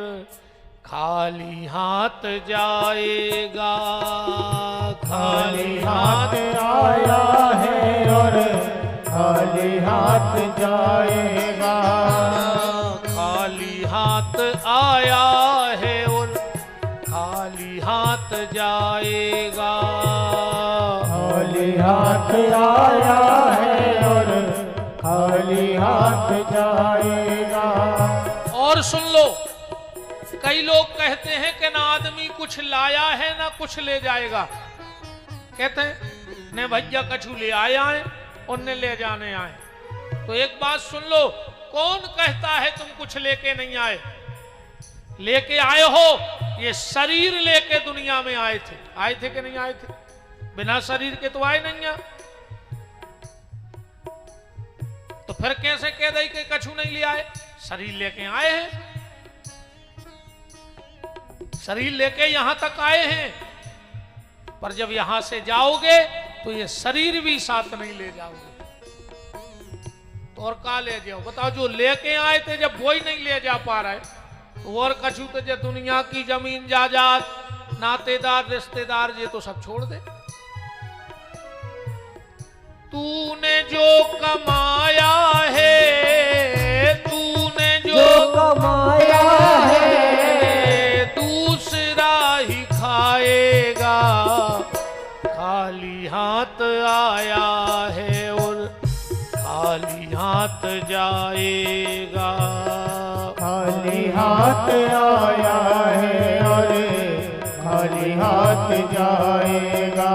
खाली हाथ जाएगा,
खाली हाथ आया है और खाली हाथ जाएगा।
खाली हाथ आया है और खाली हाथ जाएगा।
खाली हाथ आया है और खाली हाथ जाएगा।
और सुन लो, कई लोग कहते हैं कि ना आदमी कुछ लाया है ना कुछ ले जाएगा। कहते हैं ने भैया कछु ले आया है और ने ले जाने आए। तो एक बात सुन लो, कौन कहता है तुम कुछ लेके नहीं आए? लेके आए हो, ये शरीर लेके दुनिया में आए थे। आए थे कि नहीं आए थे? बिना शरीर के तो आए नहीं आ। तो फिर कैसे कह दे कि कछु नहीं ले आए? शरीर लेके आए हैं, शरीर लेके यहां तक आए हैं, पर जब यहां से जाओगे तो ये शरीर भी साथ नहीं ले जाओगे। तो और का ले जाओ बताओ? जो लेके आए थे जब वो ही नहीं ले जा पा रहे, तो और कछु तो जो दुनिया की जमीन जायदाद, नातेदार, रिश्तेदार, ये तो सब छोड़ दे। तूने जो कमाया है, तूने जो
कमाया है,
दूसरा ही खाएगा। खाली हाथ आया है और खाली हाथ जाएगा।
खाली हाथ आया है और खाली हाथ जाएगा।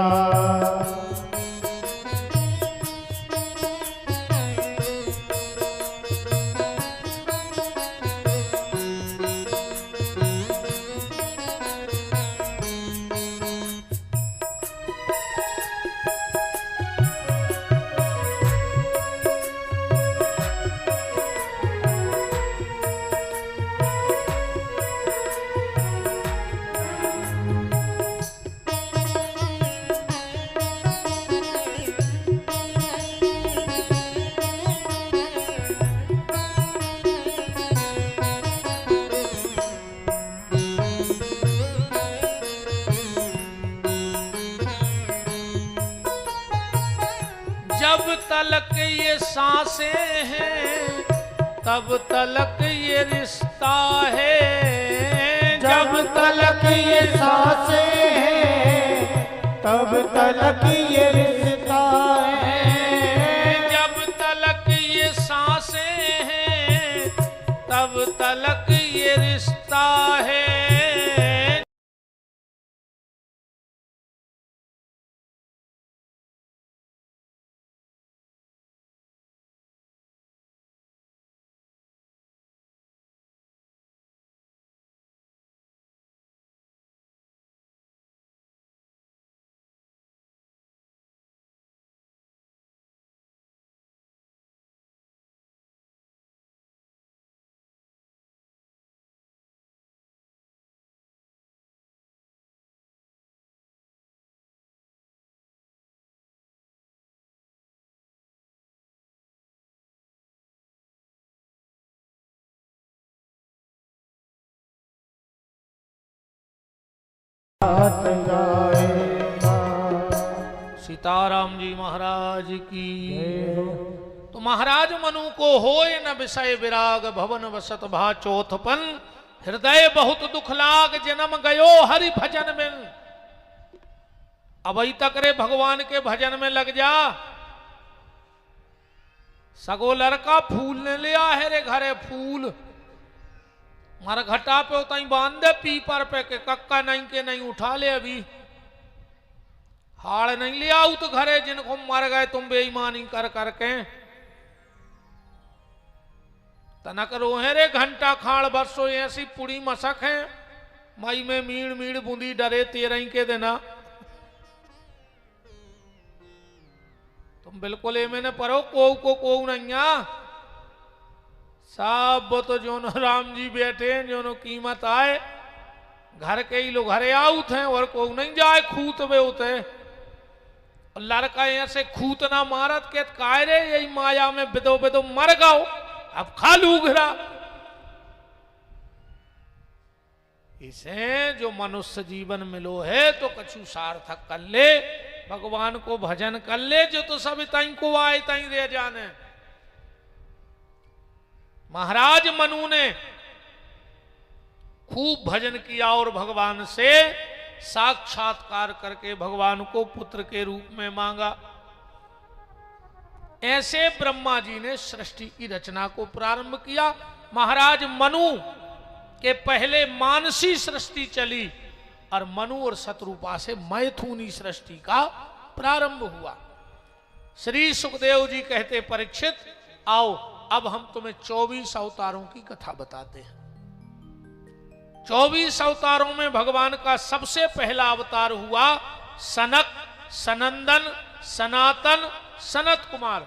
जब तलक ये सांसें हैं तब तलक ये रिश्ता है।
जब तलक ये सांसें हैं तब तलक ये रिश्ता है।
जब तलक ये सांसें हैं तब तलक ये रिश्ता है।
हाथ जाएगा।
सीताराम जी महाराज की। तो महाराज मनु को होए न विषय विराग, भवन वसत भा चौथपन। हृदय बहुत दुख लाग, जन्म गयो हरि भजन में। अबई तक रे भगवान के भजन में लग जा। सगो लड़का फूल ने लिया है रे घरे फूल। मारा घटा पे उताई बांध दे पीपर पे के कक्का नहीं के नहीं उठा ले। अभी हाड़ नहीं ले आऊ तो घरे जिनको मर गए तुम बेईमानी कर करके। तनक रोहे रे घंटा खाड़ बरसो ऐसी पुड़ी मसक है। मई में मीड़ मीड़ बूंदी डरे तेरही के देना। तुम बिल्कुल ए मैंने पढ़ो को नहीं आ। सब तो जो राम जी बैठे जो कीमत आए घर के ही लोग घरे आउत हैं और को नहीं जाए खूत बे उते। लड़का ऐसे खूत ना मारत के काय रे यही माया में बिदो बिदो मर गाओ अब खा लू घरा। इसे जो मनुष्य जीवन मिलो है तो कछु सार्थक कर ले, भगवान को भजन कर ले, जो तो सब तई को आए तई रह जाने। महाराज मनु ने खूब भजन किया और भगवान से साक्षात्कार करके भगवान को पुत्र के रूप में मांगा। ऐसे ब्रह्मा जी ने सृष्टि की रचना को प्रारंभ किया। महाराज मनु के पहले मानसी सृष्टि चली और मनु और शत्रुपा से मैथुनी सृष्टि का प्रारंभ हुआ। श्री सुखदेव जी कहते, परीक्षित आओ अब हम तुम्हें 24 अवतारों की कथा बताते हैं। 24 अवतारों में भगवान का सबसे पहला अवतार हुआ सनक, सनंदन, सनातन, सनत कुमार।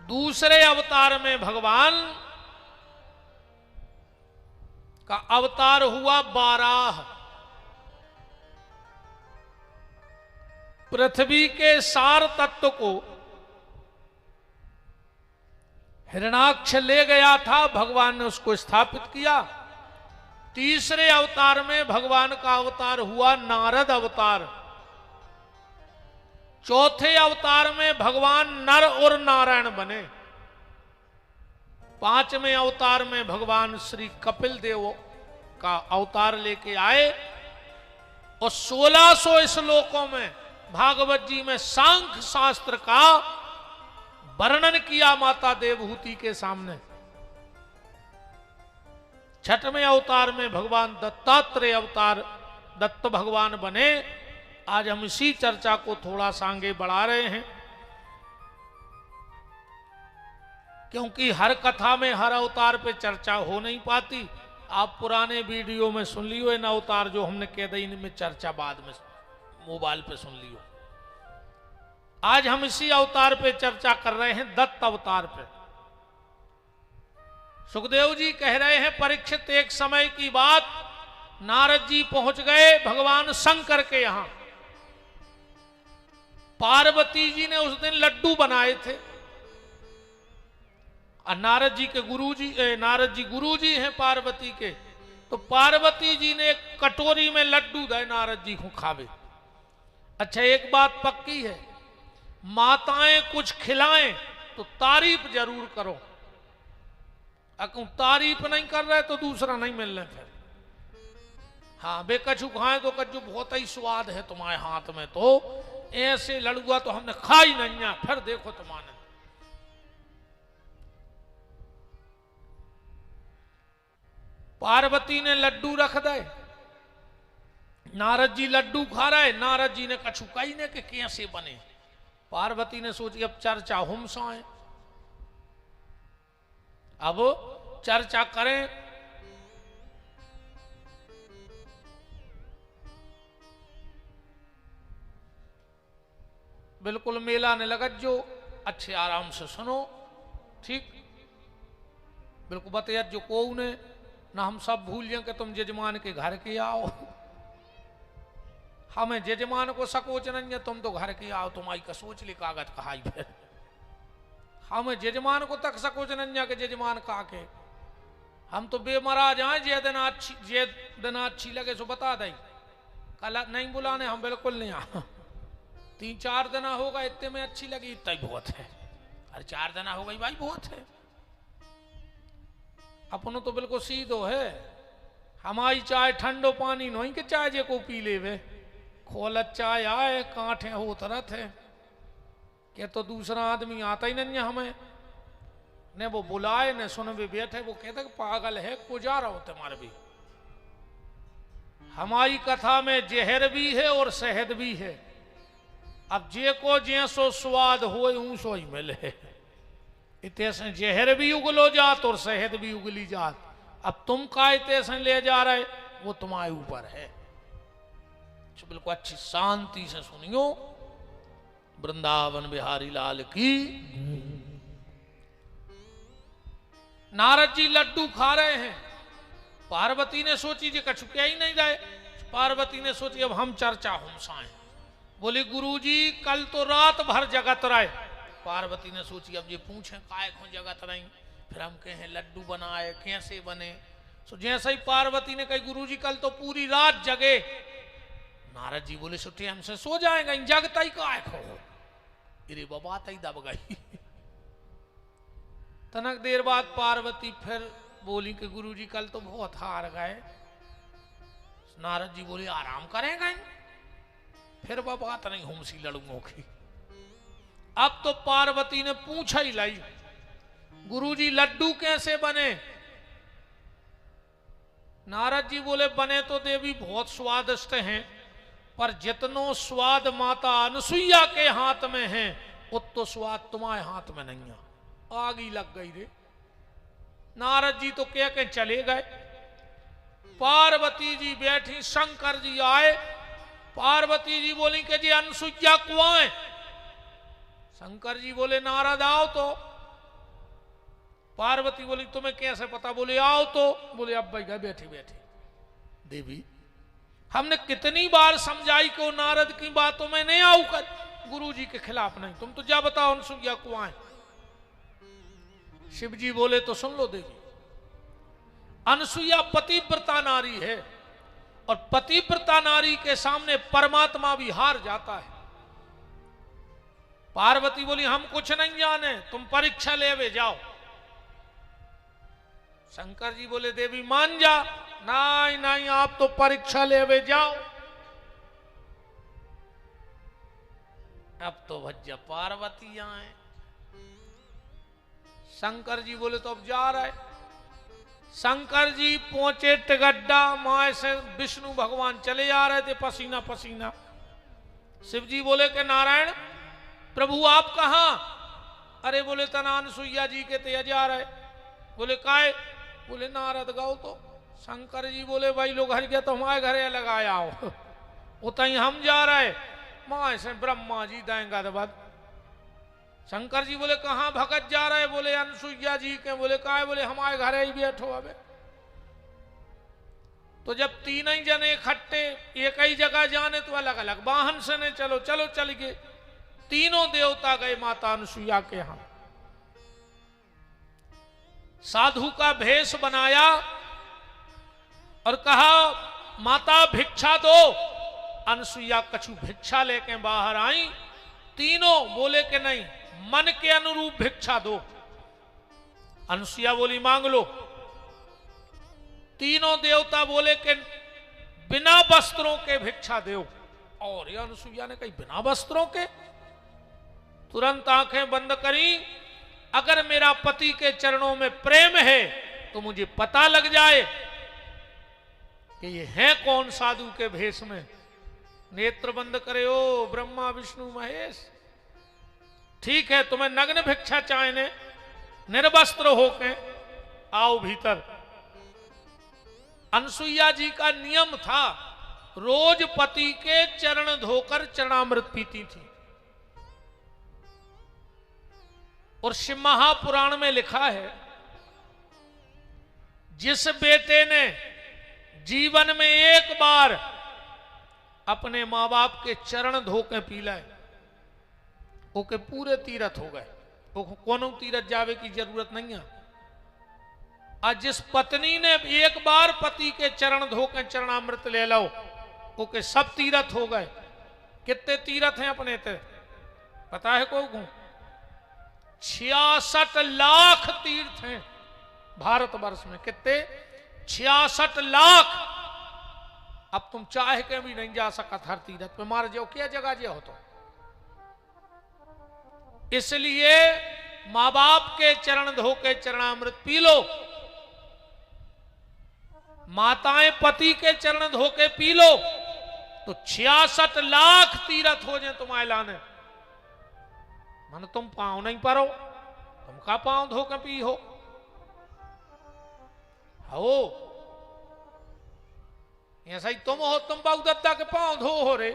दूसरे अवतार में भगवान का अवतार हुआ बाराह। पृथ्वी के सार तत्व को हिरणाक्ष ले गया था, भगवान ने उसको स्थापित किया। तीसरे अवतार में भगवान का अवतार हुआ नारद अवतार। चौथे अवतार में भगवान नर और नारायण बने। पांचवें अवतार में भगवान श्री कपिल देव का अवतार लेके आए और 1600 श्लोकों में भागवत जी में सांख्य शास्त्र का वर्णन किया माता देवहूति के सामने। छठवें अवतार में भगवान दत्तात्रेय अवतार दत्त भगवान बने। आज हम इसी चर्चा को थोड़ा सा आगे बढ़ा रहे हैं, क्योंकि हर कथा में हर अवतार पे चर्चा हो नहीं पाती। आप पुराने वीडियो में सुन लियो इन अवतार जो हमने कह दी, इनमें चर्चा बाद में मोबाइल पे सुन लियो। आज हम इसी अवतार पे चर्चा कर रहे हैं, दत्त अवतार पे। सुखदेव जी कह रहे हैं, परीक्षित एक समय की बात, नारद जी पहुंच गए भगवान शंकर के यहां। पार्वती जी ने उस दिन लड्डू बनाए थे और नारद जी गुरुजी हैं पार्वती के। तो पार्वती जी ने एक कटोरी में लड्डू दे नारद जी को खावे। अच्छा, एक बात पक्की है, माताएं कुछ खिलाएं तो तारीफ जरूर करो। अगर तारीफ नहीं कर रहे तो दूसरा नहीं मिल रहा फिर। हाँ, बे कछु खाए तो कछु बहुत ही स्वाद है तुम्हारे हाथ में, तो ऐसे लड़ुआ तो हमने खा ही नहीं है, फिर देखो तुम्हारे। पार्वती ने लड्डू रख दे, नारद जी लड्डू खा रहे। नारद जी ने कछु कही ने कि कैसे बने। पार्वती ने सोची अब चर्चा हुमसाए, अब चर्चा करें। बिल्कुल मेला ने लगा जो अच्छे आराम से सुनो, ठीक बिल्कुल बताया जो को ने ना हम सब भूल जाए कि तुम जजमान के घर के आओ। हमें जजमान को सकोच नहीं है, तुम तो घर के आओ, तुम्हारी का सोच ले कागज कहाई फिर। हमें जजमान को तक सकोच नहीं है कि जजमान कहा के हम तो बेमरा जाए। जे दिन अच्छी लगे सो बता दें, कल नहीं बुलाने हम बिल्कुल नहीं आ। 3-4 दिन होगा इतने में अच्छी लगी, इतना ही बहुत है। अरे 4 दिन हो गई भाई, बहुत है। अपनों तो बिल्कुल सीधो है। हमारी चाय ठंडो पानी नहीं कि चाय जे को पी ले वे, खोलत चाय आए कांठे हो तरत है कि तो दूसरा आदमी आता ही नहीं है हमें। ने वो बुलाए ने सुन भी बैठे, वो कहते पागल है को जा रहा हो तुम्हारे भी। हमारी कथा में जहर भी है और शहद भी है। अब जे को जैसो स्वाद हो ऊसो ही मिले। इतने से जहर भी उगलो जात और शहद भी उगली जात। अब तुम का इतने से ले जा रहे, वो तुम्हारे ऊपर है। बिल्कुल अच्छी शांति से सुनियो। वृंदावन बिहारी लाल की। नारद जी लड्डू खा रहे हैं। पार्वती ने सोची जी कछु क्या ही नहीं रहे। पार्वती ने सोची अब हम चर्चा हुमसाएं। बोली गुरुजी कल तो रात भर जगत रहे। पार्वती ने सोची अब ये पूछे काय को जगत नहीं, फिर हम कहें लड्डू बनाए कैसे बने। तो जैसे ही पार्वती ने कही गुरुजी कल तो पूरी रात जगे। नारद जी बोले सुठी हमसे सो जाएगा, इन जगता ही का खो। अरे बाबा तई दब गई। तनक देर बाद पार्वती फिर बोली कि गुरुजी कल तो बहुत हार गए। नारद जी बोले आराम करेंगे, फिर वह बात नहीं हमसी लड़ूंगों की। अब तो पार्वती ने पूछा ही लाई, गुरुजी लड्डू कैसे बने? नारद जी बोले बने तो देवी बहुत स्वादिष्ट हैं, पर जितनो स्वाद माता अनसुईया के हाथ में है उतो स्वाद तुम्हारे हाथ में नहीं है। आग ही लग गई रे। नारद जी तो कह के चले गए। पार्वती जी बैठी, शंकर जी आए। पार्वती जी बोली कि जी अनसुईया कुआं है। शंकर जी बोले नारद आओ तो। पार्वती बोली तुम्हें कैसे पता? बोले आओ तो। बोले अब भाई गए बैठी बैठी। देवी हमने कितनी बार समझाई कि नारद की बातों में नहीं आओ कर, गुरु जी के खिलाफ नहीं, तुम तो जा बताओ अनसुईया कुआं है। शिव जी बोले तो सुन लो देवी, अनसुईया पतिव्रता नारी है और पतिव्रता नारी के सामने परमात्मा भी हार जाता है। पार्वती बोली हम कुछ नहीं जाने, तुम परीक्षा लेवे जाओ। शंकर जी बोले देवी मान जा। नहीं नहीं आप तो परीक्षा लेवे जाओ। अब तो भज्जा पार्वती आए। शंकर जी बोले तो अब जा रहे। शंकर जी पहुंचे टिगड्डा, माए से विष्णु भगवान चले आ रहे थे पसीना पसीना। शिव जी बोले कि नारायण प्रभु आप कहां? अरे बोले तना अनसुईया जी के ते जा रहे। बोले काय? बोले नारद गाओ तो। शंकर जी बोले भाई लोग हर गया तो हमारे घरे लगाया हो, उतई हम जा रहे। माए से ब्रह्मा जी देंगा तो बाद। शंकर जी बोले कहां भगत जा रहे? बोले अनसुईया जी के। बोले काय? बोले हमारे घरे ही बैठो अबे। तो जब तीन ही जने इकट्ठे एक ही जगह जाने तो अलग अलग वाहन से ने चलो चलो चल गए। तीनों देवता गए माता अनसुईया के यहां। साधु का भेष बनाया और कहा माता भिक्षा दो। अनसुईया कछु भिक्षा लेके बाहर आई। तीनों बोले कि नहीं मन के अनुरूप भिक्षा दो। अनसुईया बोली मांग लो। तीनों देवता बोले कि बिना वस्त्रों के भिक्षा दो। और ये अनसुईया ने कही बिना वस्त्रों के? तुरंत आंखें बंद करी। अगर मेरा पति के चरणों में प्रेम है तो मुझे पता लग जाए कि ये है कौन साधु के भेष में। नेत्र बंद करे ओ ब्रह्मा विष्णु महेश। ठीक है तुम्हें नग्न भिक्षा चाहने, निर्वस्त्र होके आओ भीतर। अनसुईया जी का नियम था रोज पति के चरण धोकर चरणामृत पीती थी। और शिव महापुराण में लिखा है जिस बेटे ने जीवन में एक बार अपने मां बाप के चरण धोके पी लाए ओके पूरे तीरथ हो गए। कोनो तीरथ जावे की जरूरत नहीं है। आज जिस पत्नी ने एक बार पति के चरण धोके चरणामृत ले लो ओके सब तीरथ हो गए। कितने तीरथ हैं अपने ते पता है को? 66 लाख तीर्थ हैं भारतवर्ष में। कितने? 66 लाख। अब तुम चाह के भी नहीं जा सकत हर तीरथ पे। मार जाओ क्या जगह जे हो तो। इसलिए मां बाप के चरण धोके चरणामृत पी लो। माताएं पति के चरण धोके पी लो तो 66 लाख तीरथ हो जाए तुम्हारे लाने। मन तुम पांव नहीं परो, तुम का पांव धोके पी हो? ऐसा ही तुम हो, तुम बाबू दत्ता के पांव धो हो रे।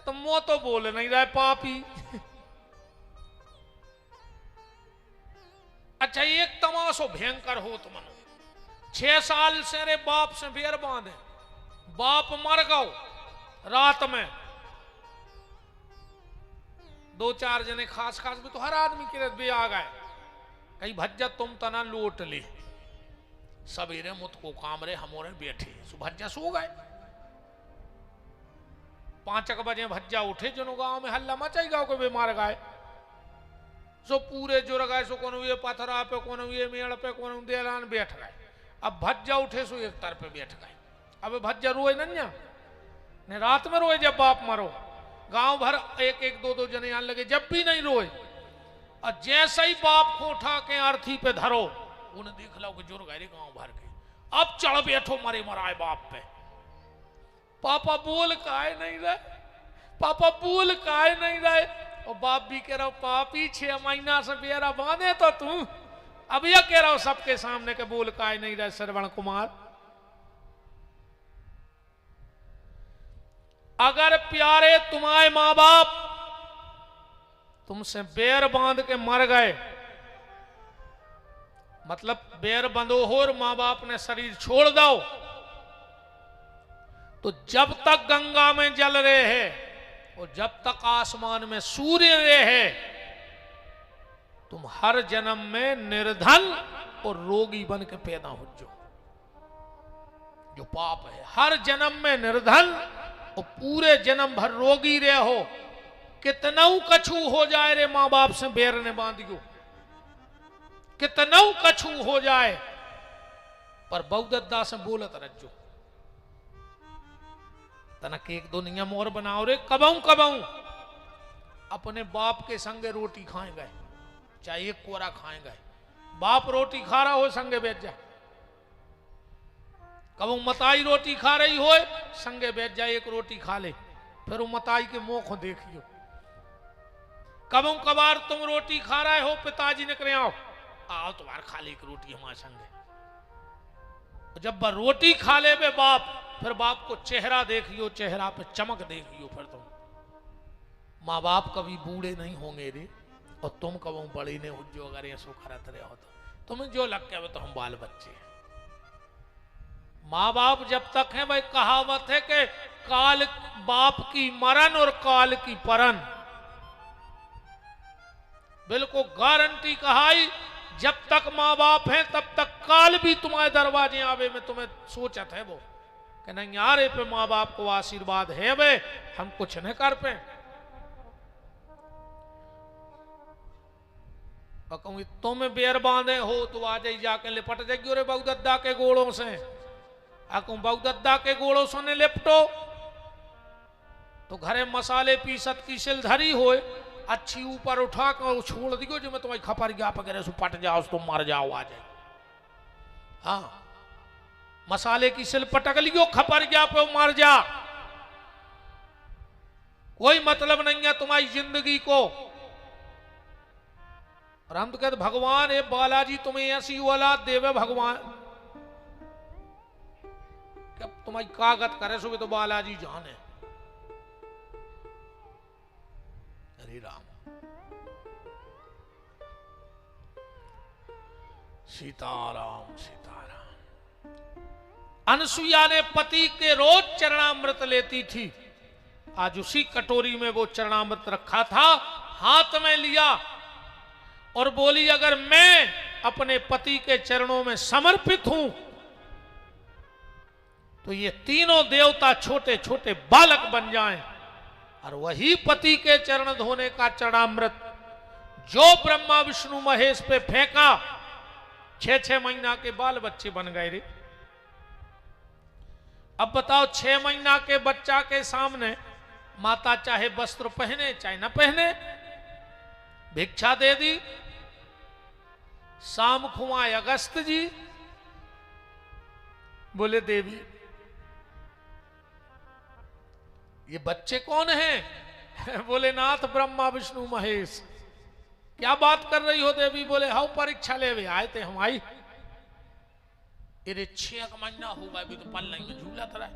तुम मुंह तो बोल नहीं रहे पापी। अच्छा एक तमाशो भयंकर हो तुम। 6 साल से रे बाप से बेर बांधे। बाप मर गओ रात में। 2-4 जने खास खास भी तो हर आदमी के बे आ गए। कई भज्जा तुम तना लौट ले। सवेरे मुत को काम रे हमोरे बैठे सो भज्जा सो गए। 5 बजे भज्जा उठे जनो गांव में हल्ला मचाई गाँव को बीमार गाय सो पूरे जुड़ गए सो कोनो ये पथरा पे कोनो ये मेड़ पे कोनो देलान बैठ गए। अब भज्जा उठे सो एक तर पे बैठ गए। अब भज्जा रोए नन्या ने रात में रोए जब बाप मरो गांव भर एक एक दो दो जने आने लगे जब भी नहीं रोए। और जैसे ही बाप को उठा के अर्थी पे धरो उन्हें देख लो कि जुड़ गए गांव भर के। अब चढ़ बैठो मरे मराए बाप पे। पापा बोल काहे नहीं रहे, पापा बोल काहे नहीं रहे। और बाप भी कह रहा पापी 6 महीना से बेरा बांधे तो तू अब यह कह रहा सबके सामने के बोल काहे नहीं रहे श्रवण कुमार। अगर प्यारे तुम्हारे मां बाप तुमसे बेर बांध के मर गए, मतलब बेर बंधो हो और मां बाप ने शरीर छोड़ दो, तो जब तक गंगा में जल रहे हैं और जब तक आसमान में सूर्य रहे तुम हर जन्म में निर्धन और रोगी बन के पैदा हो जो पाप है। हर जन्म में निर्धन और पूरे जन्म भर रोगी रहे हो। कितना कछु हो जाए रे मां बाप से बेर ने बांधियो, कितना कछु हो जाए पर बहुदत्ता से बोलत रज्जो तनक एक दो नियम और बनाओ रे। कबाऊ कबाऊ अपने बाप के संगे रोटी खाए गए, चाहे एक कोरा खाए गए। बाप रोटी खा रहा हो संगे बैठ जा, कबू मताई रोटी खा रही हो संगे बैठ जा एक रोटी खा ले, फिर वो मताई के मुंह को देखियो। कबू कबार तुम रोटी खा रहे हो पिताजी ने करे आओ तुम्हारे खा ले एक रोटी हमारे संगे। जब वह रोटी खा ले बे बाप, फिर बाप को चेहरा देखियो, चेहरा पे चमक देखियो। फिर तुम माँ बाप कभी बूढ़े नहीं होंगे रे, और तुम कभी बड़ी ने उज्जो अगर ये सो करत रहे हो तो तुम्हें जो लग के तो हम बाल बच्चे हैं। माँ बाप जब तक है भाई, कहावत है कि काल बाप की मरण और काल की परन, बिल्कुल गारंटी कहाई। जब तक माँ बाप हैं तब तक काल भी तुम्हारे दरवाजे आवे में तुम्हें सोचत है वो कि नहीं यार पे माँ बाप को आशीर्वाद है वे, हम कुछ नहीं कर पे। कहूँ तुम बेर बांधे हो तो आ जाई जाके लिपट जाएगी रे बहुदत्ता के गोड़ों से। कहूँ बहुदत्ता के गोड़ों से ने लिपटो तो घरे मसाले पीसत की सिल धरी हो अच्छी ऊपर उठा कर छोड़ दियो जो मैं तुम्हारी खपर गया पकड़े सो पट जाओ तुम मर जाओ आ जाए। हाँ मसाले की सिल पटक लियो खपर गया पे मर जा, कोई मतलब नहीं है तुम्हारी जिंदगी को। और हम तो कहते भगवान ए बालाजी तुम्हें ऐसी औलाद देवे भगवान, कब तुम्हारी कागत करे सो तो बालाजी जाने। हरे राम सीताराम सीताराम। अनसुईया ने पति के रोज चरणामृत लेती थी, आज उसी कटोरी में वो चरणामृत रखा था, हाथ में लिया और बोली अगर मैं अपने पति के चरणों में समर्पित हूं तो ये तीनों देवता छोटे छोटे बालक बन जाएं। और वही पति के चरण धोने का चरणामृत जो ब्रह्मा विष्णु महेश पे फेंका, 6 महीना के बाल बच्चे बन गए रे। अब बताओ 6 महीना के बच्चा के सामने माता चाहे वस्त्र पहने चाहे न पहने, भिक्षा दे दी। शाम खुआए अगस्त जी, बोले देवी ये बच्चे कौन हैं? बोले नाथ ब्रह्मा विष्णु महेश। क्या बात कर रही हो देवी? बोले हाउ परीक्षा ले आए थे हम आई। ये 6 महीना हुआ अभी तो पल नहीं में झूला था।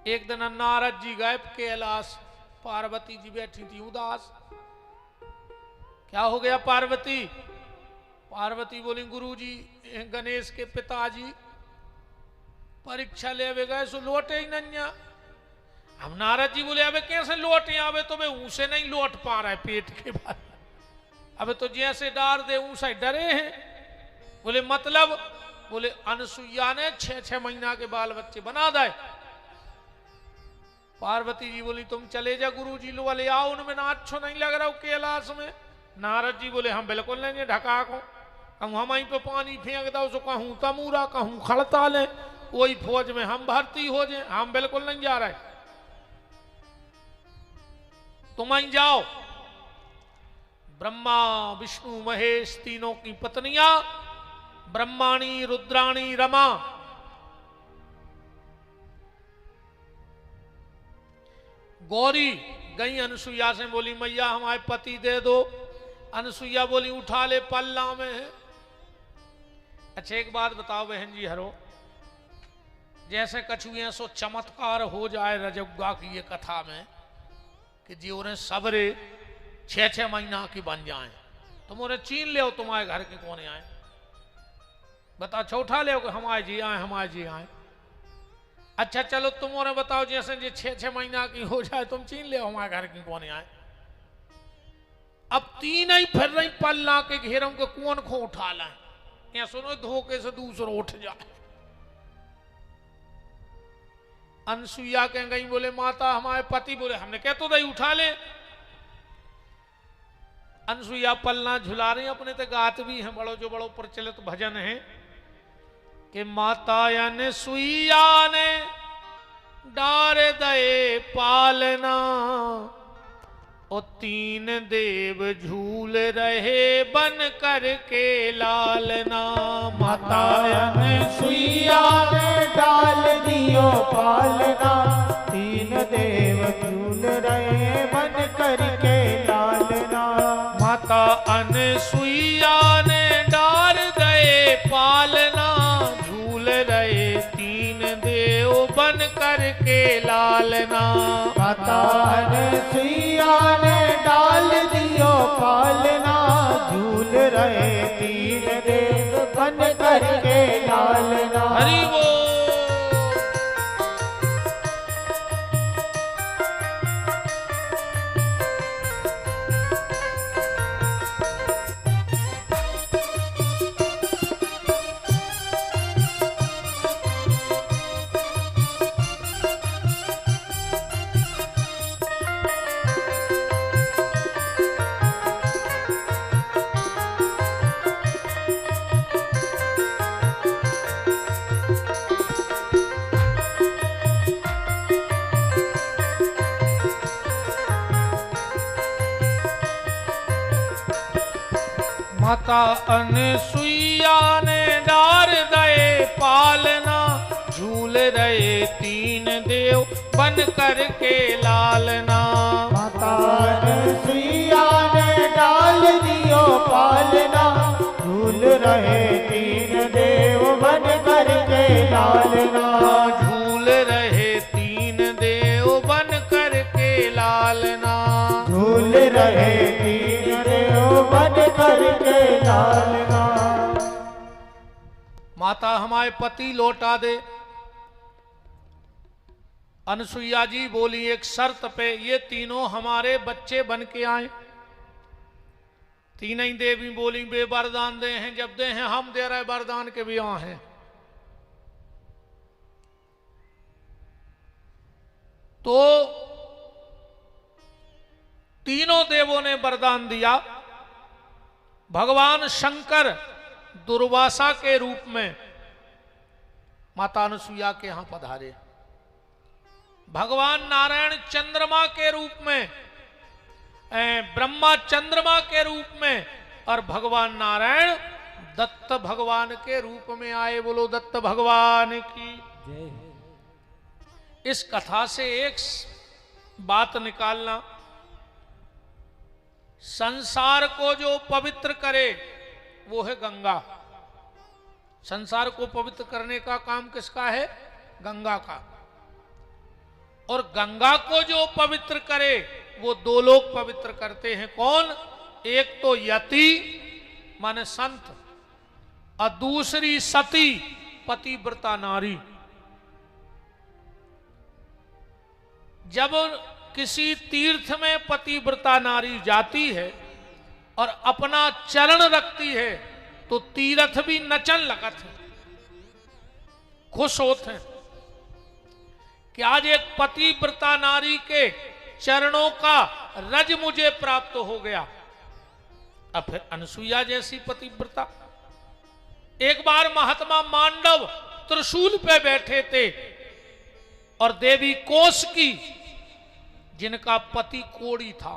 एक दिन नारद जी गए कैलाश, पार्वती जी बैठी थी उदास। क्या हो गया पार्वती? पार्वती बोली गुरु जी गणेश के पिताजी परीक्षा ले गए सो लौटे ही नहीं। हम नारद जी बोले अबे कैसे लौटे? आवे तो वे ऊसे नहीं लौट पा रहा है पेट के बाद। अबे तो जैसे डार दे ऊसा डरे हैं। बोले मतलब बोले अनसुईया ने 6-6 महीना के बाल बच्चे बना दे। पार्वती जी बोली तुम चले जा गुरु जी लो ले आओ, उनमें ना अच्छो नहीं लग रहा कैलाश में। नारद जी बोले हम बिल्कुल लेंगे ढका को, कहूँ हम पे पानी फेंक दो सो, कहूँ तमूरा, कहूँ खड़ता ले, वही फौज में हम भर्ती हो जाए, हम बिल्कुल नहीं जा रहे, तुम ही जाओ। ब्रह्मा विष्णु महेश तीनों की पत्नियां ब्रह्माणी रुद्राणी रमा गौरी गई अनसुईया से, बोली मैया हमारे पति दे दो। अनसुईया बोली उठा ले पल्ला में है। अच्छा एक बात बताओ बहन जी हरो, जैसे कछुए सो चमत्कार हो जाए रजौगा की ये कथा में कि जी उन्हें सबरे 6-6 महीना की बन जाए, तुम उन्हें चीन ले तुम्हारे घर के कोने आए, बता चौथा ले कि हमारे जी आए, हमारे जी आए। अच्छा चलो तुम उन्हें बताओ जैसे जी 6-6 महीना की हो जाए तुम चीन ले हमारे घर के कोने आए। अब तीन ही फिर रही पल्ला के घेरों के कौन खो उठा लाए, या सुनो धोखे से दूसरा उठ जाए। अनसुईया कह गई बोले माता हमारे पति, बोले हमने कह तो दही उठा ले। अनसुईया पलना झुला रही अपने ते गात भी हैं, बड़ो जो बड़ो प्रचलित भजन है कि माता अनसुईया ने डार दे पालना, और 3 देव झूल रहे बन करके लालना।
माता अनसुईया ने डाल दियो पालना, 3 देव झूल रहे बन करके लालना।
माता अनसुईया ने डार दे पालना, झूल रहे 3 देव बन करके लालना।
माता अनसुईया ने डाल दियो पालना, झूल रहे 3 देव बन करके लालना।
हरि वो माता अनसुईया ने डार दे पालना, झूल रहे 3 देव बन करके लालना।
माता अनसुईया ने डाल दियो पालना, झूल रहे 3 देव बन करके लालना।
झूल रहे 3 देव बन करके लालना।
झूल रहे 3 देव बन करके लालना।
माता हमारे पति लौटा दे। अनसुईया जी बोली एक शर्त पे, ये तीनों हमारे बच्चे बन के आए। 3 ही देवी बोली बे वरदान दे हैं, जब दे हैं हम दे रहे वरदान के भी यहाँ हैं। तो तीनों देवों ने वरदान दिया। भगवान शंकर दुर्वासा के रूप में माता अनसुईया के यहां पधारे। भगवान नारायण चंद्रमा के रूप में, ब्रह्मा चंद्रमा के रूप में, और भगवान नारायण दत्त भगवान के रूप में आए। बोलो दत्त भगवान की जय। इस कथा से एक बात निकालना, संसार को जो पवित्र करे वो है गंगा। संसार को पवित्र करने का काम किसका है? गंगा का। और गंगा को जो पवित्र करे वो 2 लोग पवित्र करते हैं। कौन? एक तो यति माने संत, और दूसरी सती पतिव्रता नारी। जब किसी तीर्थ में पतिव्रता नारी जाती है और अपना चरण रखती है तो तीर्थ भी नचन लगत है। खुश होते हैं कि आज एक पतिव्रता नारी के चरणों का रज मुझे प्राप्त हो गया। अब फिर अनसुईया जैसी पतिव्रता। एक बार महात्मा मांडव त्रिशूल पे बैठे थे और देवी कौशिकी, जिनका पति कोढ़ी था,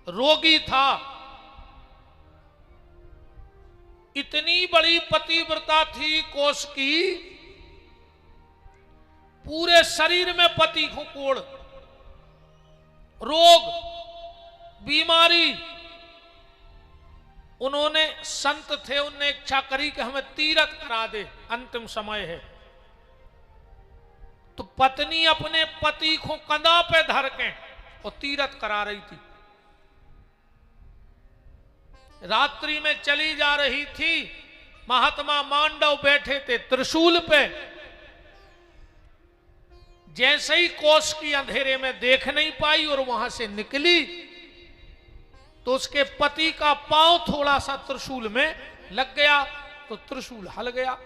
रोगी था, इतनी बड़ी पतिव्रता थी कौशिकी, पूरे शरीर में पति को कोढ़, रोग, बीमारी। उन्होंने संत थे, उनने इच्छा करी कि हमें तीरथ करा दे, अंतिम समय है। तो पत्नी अपने पति को कंधा पे धर के और तीरथ करा रही थी। रात्रि में चली जा रही थी, महात्मा मांडव बैठे थे त्रिशूल पे। जैसे ही कौशिकी अंधेरे में देख नहीं पाई और वहां से निकली, तो उसके पति का पांव थोड़ा सा त्रिशूल में लग गया, तो त्रिशूल हल गया।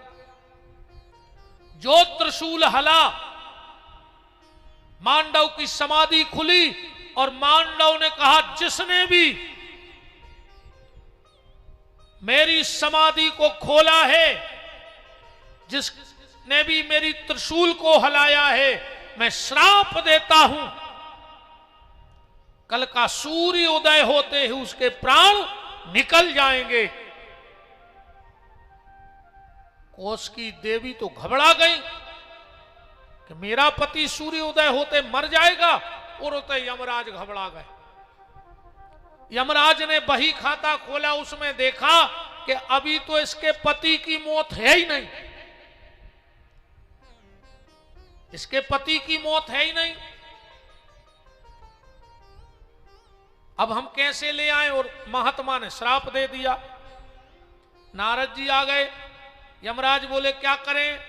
जो त्रिशूल हला, मांडव की समाधि खुली और मांडव ने कहा, जिसने भी मेरी समाधि को खोला है, जिसने भी मेरी त्रिशूल को हलाया है, मैं श्राप देता हूं, कल का सूर्य उदय होते ही उसके प्राण निकल जाएंगे। कौशिकी देवी तो घबरा गई कि मेरा पति सूर्य उदय होते मर जाएगा, और होते यमराज घबरा गए। यमराज ने बही खाता खोला, उसमें देखा कि अभी तो इसके पति की मौत है ही नहीं, इसके पति की मौत है ही नहीं। अब हम कैसे ले आए? और महात्मा ने श्राप दे दिया। नारद जी आ गए, यमराज बोले क्या करें?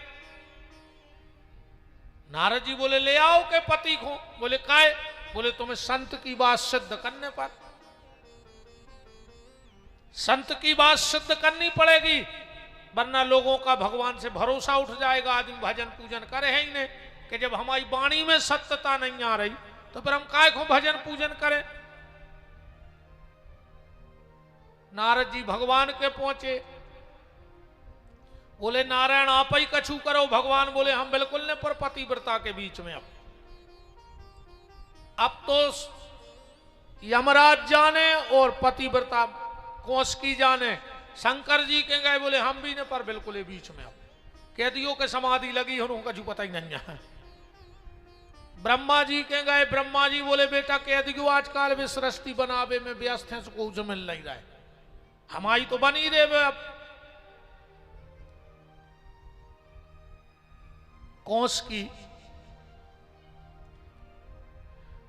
नारद जी बोले ले आओ के पति को। बोले काय? बोले तुम्हें संत की बात सिद्ध करने पर, संत की बात सिद्ध करनी पड़ेगी, वरना लोगों का भगवान से भरोसा उठ जाएगा। आदमी भजन पूजन करे है ही नहीं, कि जब हमारी वाणी में सत्यता नहीं आ रही तो फिर हम काय को भजन पूजन करें। नारद जी भगवान के पहुंचे, बोले नारायण आप ही कछु करो। भगवान बोले हम बिल्कुल ने, पर पतिव्रता के बीच में अब तो यमराज जाने और पतिव्रता कौशिकी जाने। शंकर जी के गए, बोले हम भी ने, पर बिल्कुल ये बीच में अब कैदियों के समाधि लगी, उनको कछु पता ही नहीं है। ब्रह्मा जी के गए, ब्रह्मा जी बोले बेटा कैदियों आजकल वे सृष्टि बनावे में व्यस्त हैं, उसको कुछ मिल नहीं रहा है, हमारी तो बनी रहे। अब कौशिकी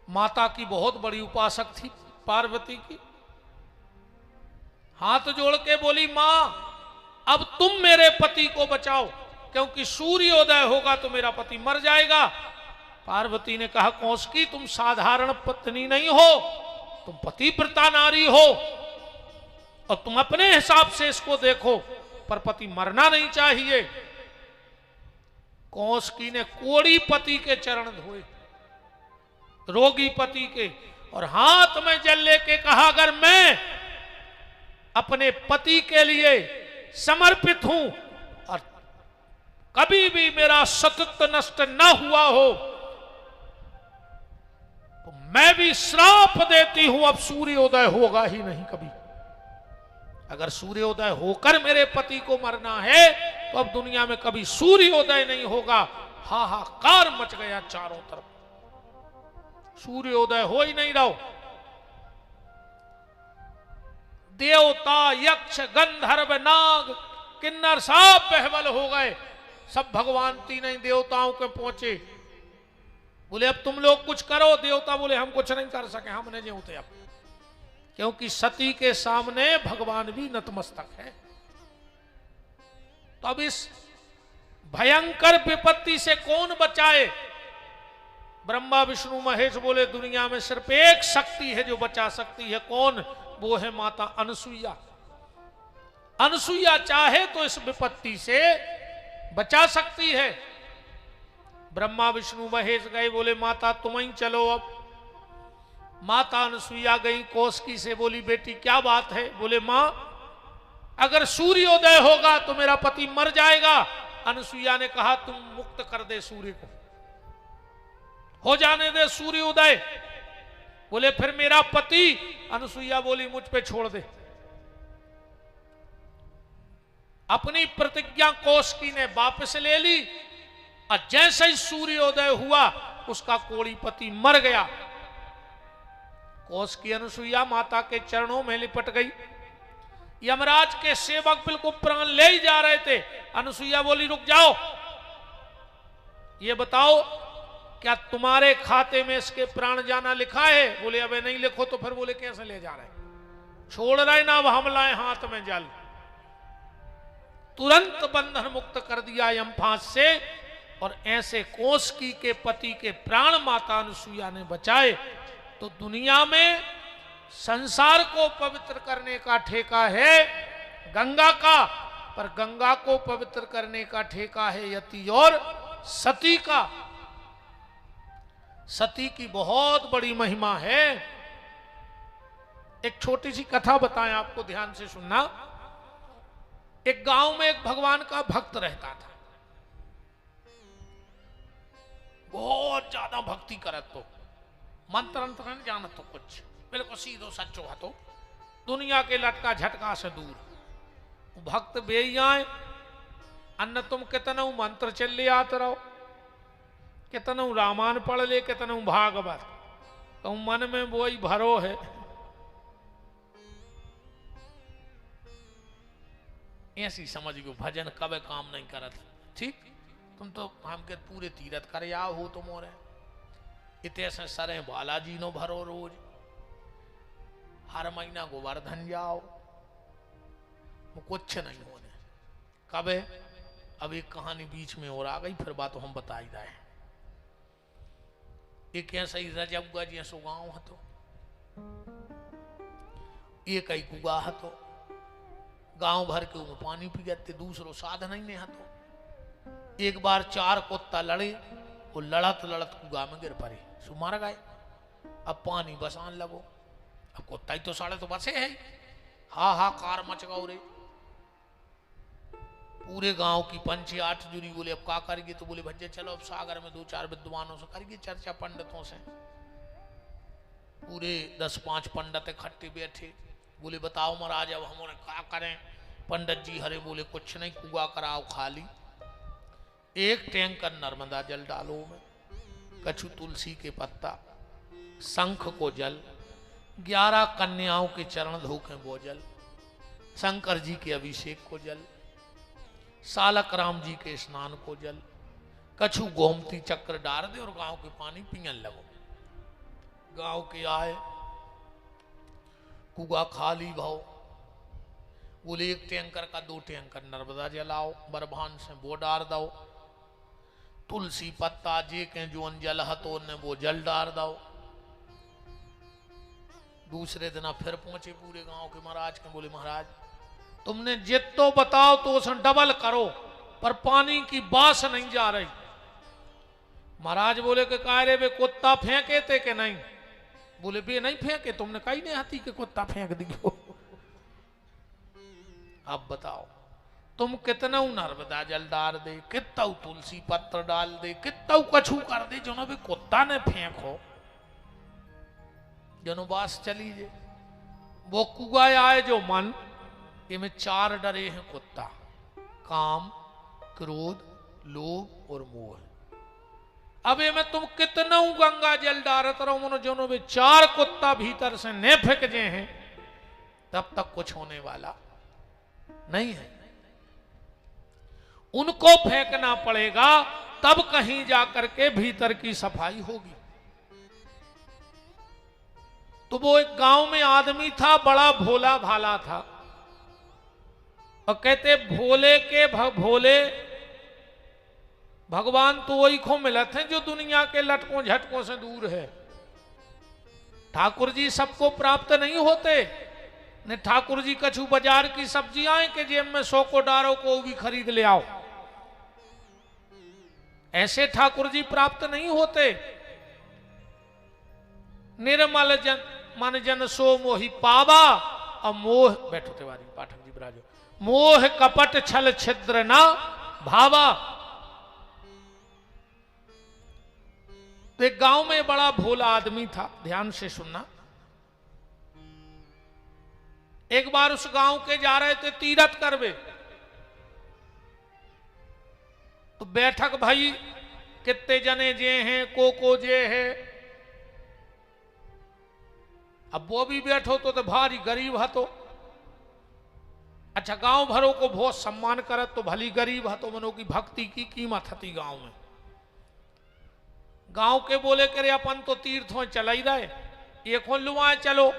माता की बहुत बड़ी उपासक थी, पार्वती की। हाथ जोड़ के बोली मां अब तुम मेरे पति को बचाओ, क्योंकि सूर्योदय होगा तो मेरा पति मर जाएगा। पार्वती ने कहा कौशिकी तुम साधारण पत्नी नहीं हो, तुम पतिव्रता नारी हो, और तुम अपने हिसाब से इसको देखो, पर पति मरना नहीं चाहिए। कौशिकी ने कोढ़ी पति के चरण धोए, रोगी पति के, और हाथ में जल लेके कहा अगर मैं अपने पति के लिए समर्पित हूं और कभी भी मेरा सतत्व नष्ट न हुआ हो, तो मैं भी श्राप देती हूं अब सूर्योदय होगा ही नहीं कभी। अगर सूर्योदय होकर मेरे पति को मरना है तो अब दुनिया में कभी सूर्योदय नहीं होगा। हाहाकार मच गया चारों तरफ, सूर्योदय हो ही नहीं रहा। देवता यक्ष गंधर्व नाग किन्नर सब बहवल हो गए, सब भगवान तीन ही देवताओं के पहुंचे। बोले अब तुम लोग कुछ करो। देवता बोले हम कुछ नहीं कर सके, हमने जो थे अब, क्योंकि सती के सामने भगवान भी नतमस्तक है। तो अब इस भयंकर विपत्ति से कौन बचाए? ब्रह्मा विष्णु महेश बोले दुनिया में सिर्फ एक शक्ति है जो बचा सकती है। कौन? वो है माता अनसुईया। अनसुईया चाहे तो इस विपत्ति से बचा सकती है। ब्रह्मा विष्णु महेश गए, बोले माता तुम ही चलो। अब माता अनुसुईया गई कौशिकी से, बोली बेटी क्या बात है? बोले मां अगर सूर्योदय होगा तो मेरा पति मर जाएगा। अनुसुईया ने कहा तुम मुक्त कर दे सूर्य को, हो जाने दे सूर्योदय। बोले फिर मेरा पति? अनुसुईया बोली मुझ पे छोड़ दे। अपनी प्रतिज्ञा कौशिकी ने वापस ले ली और जैसे ही सूर्योदय हुआ उसका कोड़ी पति मर गया। कौशिकी अनुसुईया माता के चरणों में लिपट गई। यमराज के सेवक बिल्कुल प्राण ले ही जा रहे थे। अनुसुईया बोली रुक जाओ, ये बताओ क्या तुम्हारे खाते में इसके प्राण जाना लिखा है? बोले अबे नहीं लिखो। तो फिर बोले कैसे ले जा रहे? छोड़ रहे ना, अब हम लाए हाथ में जल। तुरंत बंधन मुक्त कर दिया यमफांस से और ऐसे कौशिकी के पति के प्राण माता अनुसुईया ने बचाए। तो दुनिया में संसार को पवित्र करने का ठेका है गंगा का, पर गंगा को पवित्र करने का ठेका है यति और सती का। सती की बहुत बड़ी महिमा है। एक छोटी सी कथा बताएं आपको, ध्यान से सुनना। एक गांव में एक भगवान का भक्त रहता था, बहुत ज्यादा भक्ति करत, तो मंत्र अंतर नहीं जानत, तो कुछ बिल्कुल सीधो सच्चो हतो, दुनिया के लटका झटका से दूर। भक्त बेई आए, अन्न तुम कितनऊ मंत्र चल ले आते रहो, कितनऊ रामायण पढ़ ले, कितनऊ भागवत, तो मन में वही भरो है। ऐसी समझ गयो भजन कब काम नहीं करत। ठीक, तुम तो हमके पूरे तीरथ कर आओ हो तुम और इतने से सरे बालाजी नो भरो, रोज हर महीना गोवर्धन जाओ, वो कुछ नहीं होने। कब है? अब एक कहानी बीच में और आ गई, फिर बात हम बताई जाए। एक ऐसा ही रजबुआ जी सो गाँव हतो, एक ही कुआ हतो, गांव भर के उमें पानी पियते, दूसरो साधन ही नहीं हतो। एक बार 4 कुत्ता लड़े, वो लड़त लड़त कुआ में गिर पड़े, सो मार गए। अब पानी बसान लगो, अब कुत्ता ही तो साढ़े तो बसे है, हाहाकार मच गौ रे। पूरे गांव की पंची 8 जुरी बोले अब का करेंगे? तो बोले भज्जे चलो अब सागर में 2-4 विद्वानों से करेंगे चर्चा, पंडितों से। पूरे 10-5 पंडित इकट्ठे बैठे, बोले बताओ महाराज अब हम क्या करें? पंडित जी हरे बोले कुछ नहीं, कुआ कराओ खाली, 1 टैंकर नर्मदा जल डालो में, कछु तुलसी के पत्ता, शंख को जल, 11 कन्याओं के चरण धोके वो जल, शंकर जी के अभिषेक को जल, सालक राम जी के स्नान को जल, कछु गोमती चक्र डाल दे और गांव के पानी पियन लगो। गांव के आए, कुआ खाली भाव, बोले 1 टैंकर का 2 टैंकर नर्मदा जलाओ, बरभान से वो डार दो, तुलसी पत्ता जे के जोन जल हतो ने वो जल डार दो। दूसरे दिन फिर पहुंचे पूरे गांव के महाराज के, बोले महाराज तुमने जितो बताओ तो उसे डबल करो, पर पानी की बास नहीं जा रही। महाराज बोले कि काय रे वे कुत्ता फेंके थे कि नहीं? बोले बे नहीं फेंके, तुमने कही नहीं हाथी के कुत्ता फेंक दियो। अब बताओ तुम कितना नर्मदा जल डाल दे, कितना तुलसी पत्र डाल दे, कितना कछु कर दे, जो भी कुत्ता ने फेंको, जनो बास चली जे। वो कुआ आए जो मन, इनमें 4 डरे हैं कुत्ता, काम, क्रोध, लोभ और मोह। अब में तुम कितना गंगा जल डालत रहो, मनो जो भी 4 कुत्ता भीतर से न फेंक जे हैं, तब तक कुछ होने वाला नहीं है। उनको फेंकना पड़ेगा, तब कहीं जाकर के भीतर की सफाई होगी। तो वो एक गांव में आदमी था, बड़ा भोला भाला था, और कहते भोले के भोले भगवान तो वही को मिलत हैं जो दुनिया के लटकों झटकों से दूर है। ठाकुर जी सबको प्राप्त नहीं होते, ने ठाकुर जी कछु बाजार की सब्जियां के जेब में 100 को डारो को भी खरीद ले आओ, ऐसे ठाकुर जी प्राप्त नहीं होते। निर्मल जन मन जन सो मोहि पावा, और मोह, बैठो तिवारी पाठक जी बराजो, मोह कपट छल छिद्र ना भावा। तो एक गांव में बड़ा भोला आदमी था, ध्यान से सुनना। एक बार उस गांव के जा रहे थे तीरथ करवे, तो बैठक भाई कितने जने जे हैं, को जे है। अब वो भी बैठो तो भारी गरीब हतो। अच्छा, गांव भरों को बहुत सम्मान करत तो भली गरीब हतो, मनो की भक्ति की कीमत हती गांव में। गांव के बोले करे अपन तो तीर्थों चला ही रहे, ये खोल लुआए चलो।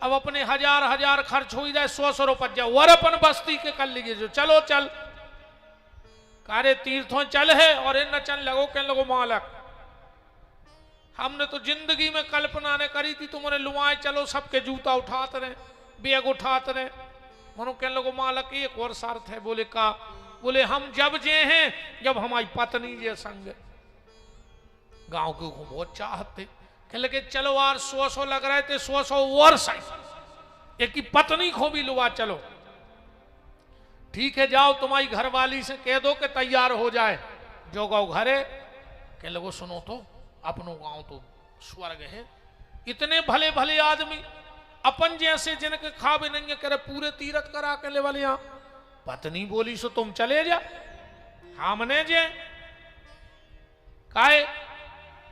अब अपने हजार हजार खर्च हो ही जाए, 100 रुपया और अपन बस्ती के कर लीजिए जो, चलो चल कारे तीर्थों चल है। और इन न चल लगो के लगो मालक, हमने तो जिंदगी में कल्पना ने करी थी तुम्हारे लुआए चलो, सबके जूता उठाते रहे, बैग उठाते रहे। मनो कहने लगो मालक एक और शर्त है। बोले का? बोले हम जब जे हैं जब हमारी पत्नी जे संग। गांव के को बहुत चाहते, कहने लगे चलो यार 100 लग रहे थे, 100 और सही, एक की पत्नी को भी लुआ चलो। ठीक है जाओ, तुम्हारी घरवाली से कह दो कि तैयार हो जाए। जो गाँव घरे कहने लगो सुनो तो, अपनो गांव तो स्वर्ग है, इतने भले भले आदमी अपन जैसे जिनके खाबे नहीं करे पूरे तीरथ करा के ले वाले। यहाँ पत्नी बोली सो तुम चले जा, हमने जे काहे?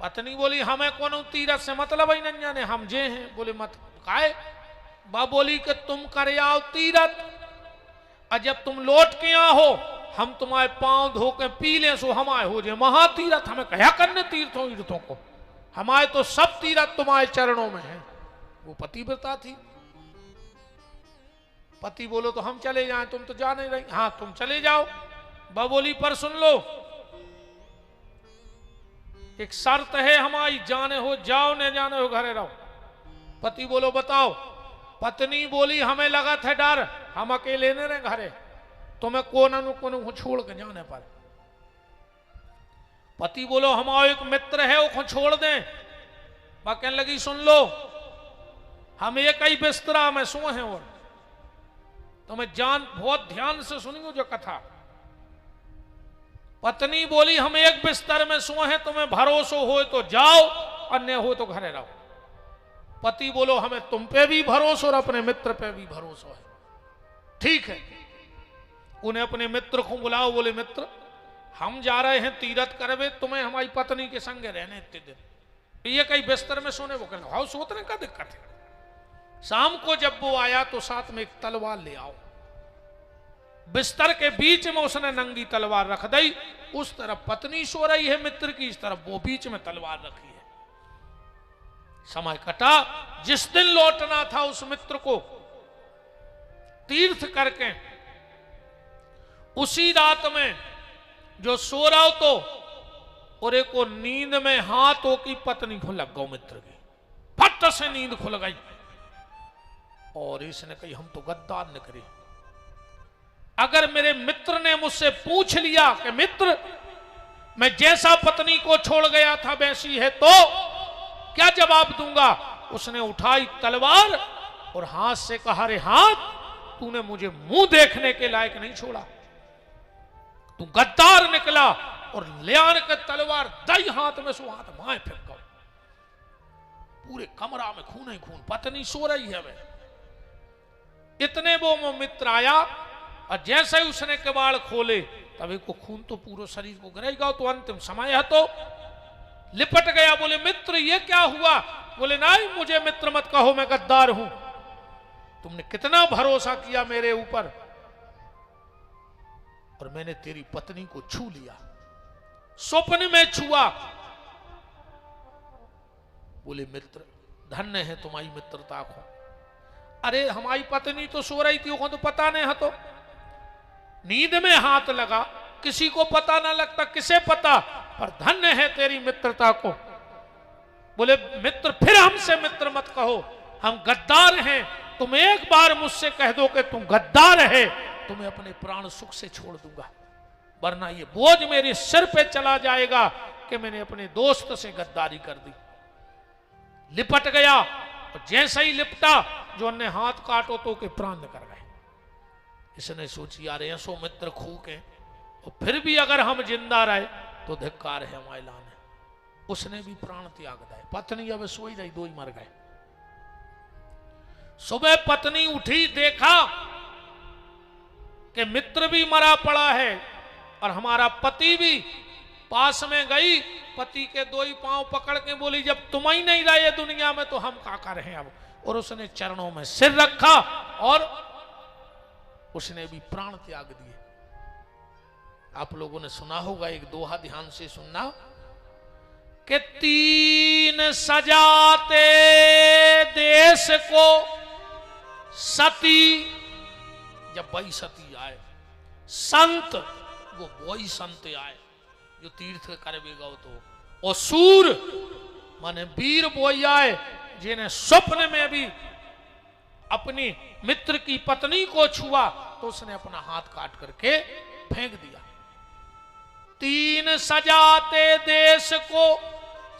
पत्नी बोली हमें कौन तीरथ से मतलब ही नहीं जाने, हम जे हैं। बोले मत काहे? बा बोली कि तुम कर आओ तीरथ, और जब तुम लौट के आओ हम तुम्हारे पांव धो के पी ले सो हमारे हो जाए महातीरथ। हमें क्या करने तीर्थों ईर्थों को, हमारे तो सब तीरथ तुम्हारे चरणों में है। वो पतिव्रता थी। पति बोलो तो हम चले जाएं, तुम तो जा नहीं रही। हाँ तुम चले जाओ। बबोली पर सुन लो, एक शर्त है हमारी, जाने हो जाओ, न जाने हो घरे रहो। पति बोलो बताओ। पत्नी बोली हमें लगा था डर, हम अकेले न रहे घरे, तुम्हें कोन छोड़ के जाने पर। पति बोलो हमारा एक मित्र है वो छोड़ दें। वह कहने लगी सुन लो, हम एक ही बिस्तरा में सोए हैं, और तुम्हें जान बहुत ध्यान से सुनियो जो कथा। पत्नी बोली हम एक बिस्तर में सोए हैं, तुम्हें भरोसा हो तो जाओ और न हो तो घरे रहो। पति बोलो हमें तुम पे भी भरोसा और अपने मित्र पे भी भरोसा है। ठीक है, उन्हें अपने मित्र को बुलाओ। बोले मित्र हम जा रहे हैं तीरथ करवे, तुम्हें हमारी पत्नी के संग रहने इतने दिन, ये कई बिस्तर में सोने। वो कहना हाउ सोतने का दिक्कत है। शाम को जब वो आया तो साथ में एक तलवार ले आओ। बिस्तर के बीच में उसने नंगी तलवार रख दी। उस तरफ पत्नी सो रही है मित्र की, इस तरफ वो बीच में तलवार रखी है। समय कटा। जिस दिन लौटना था उस मित्र को तीर्थ करके, उसी रात में जो सो रहा हो तो, और एक को नींद में हाथों की पत्नी को लग गौ मित्र की, फट से नींद खुल गई। और इसने कही हम तो गद्दार निकले। अगर मेरे मित्र ने मुझसे पूछ लिया कि मित्र मैं जैसा पत्नी को छोड़ गया था वैसी है, तो क्या जवाब दूंगा? उसने उठाई तलवार और हाथ से कहा रे हाथ, तूने मुझे मुंह देखने के लायक नहीं छोड़ा, तू गद्दार निकला। और ले आने के तलवार दई हाथ में सो हाथ माए फेंक गो। पूरे कमरा में खून ही खून, पत्नी सो रही है। वह इतने वो मित्र आया और जैसे ही उसने किवाड़ खोले तभी को खून तो पूरे शरीर को गिरेगा। तो अंतिम समय है तो लिपट गया। बोले मित्र ये क्या हुआ? बोले नहीं मुझे मित्र मत कहो, मैं गद्दार हूं। तुमने कितना भरोसा किया मेरे ऊपर, और मैंने तेरी पत्नी को छू लिया, स्वप्न में छुआ। बोले मित्र धन्य है तुम्हारी मित्रता को। अरे हमारी पत्नी तो सो रही थी, वो तो पता नहीं है, तो नींद में हाथ लगा, किसी को पता ना लगता, किसे पता, पर धन्य है तेरी मित्रता को। बोले मित्र फिर हमसे मित्र मत कहो, हम गद्दार हैं। तुम एक बार मुझसे कह दो कि तुम गद्दार है, तुम्हें अपने प्राण सुख से छोड़ दूंगा। वरना ये बोझ मेरे सिर पे चला जाएगा कि मैंने अपने दोस्त से गद्दारी कर दी। लिपट गया और जैसे ही लिपटा जो ने हाथ काटो तो के प्राण निकल गए। इसने सोची यार ऐसो मित्र खूके और फिर भी अगर हम जिंदा रहे तो धिक्कार है हमारे लाने। उसने भी प्राण त्याग दिए। पत्नी अब सोई रही, दो ही मर गए। सुबह पत्नी उठी, देखा कि मित्र भी मरा पड़ा है और हमारा पति भी। पास में गई, पति के दो ही पांव पकड़ के बोली जब तुम ही नहीं रहे दुनिया में तो हम क्या कर रहे हैं अब। और उसने चरणों में सिर रखा और उसने भी प्राण त्याग दिए। आप लोगों ने सुना होगा, एक दोहा ध्यान से सुनना, कि तीन सजाते देश को सती, जब वही सती आए, संत वो वही संत आए जो तीर्थ करवेगा तो, और सूर माने वीर वही आए जिन्हें स्वप्न में भी अपनी मित्र की पत्नी को छुआ तो उसने अपना हाथ काट करके फेंक दिया। तीन सजाते देश को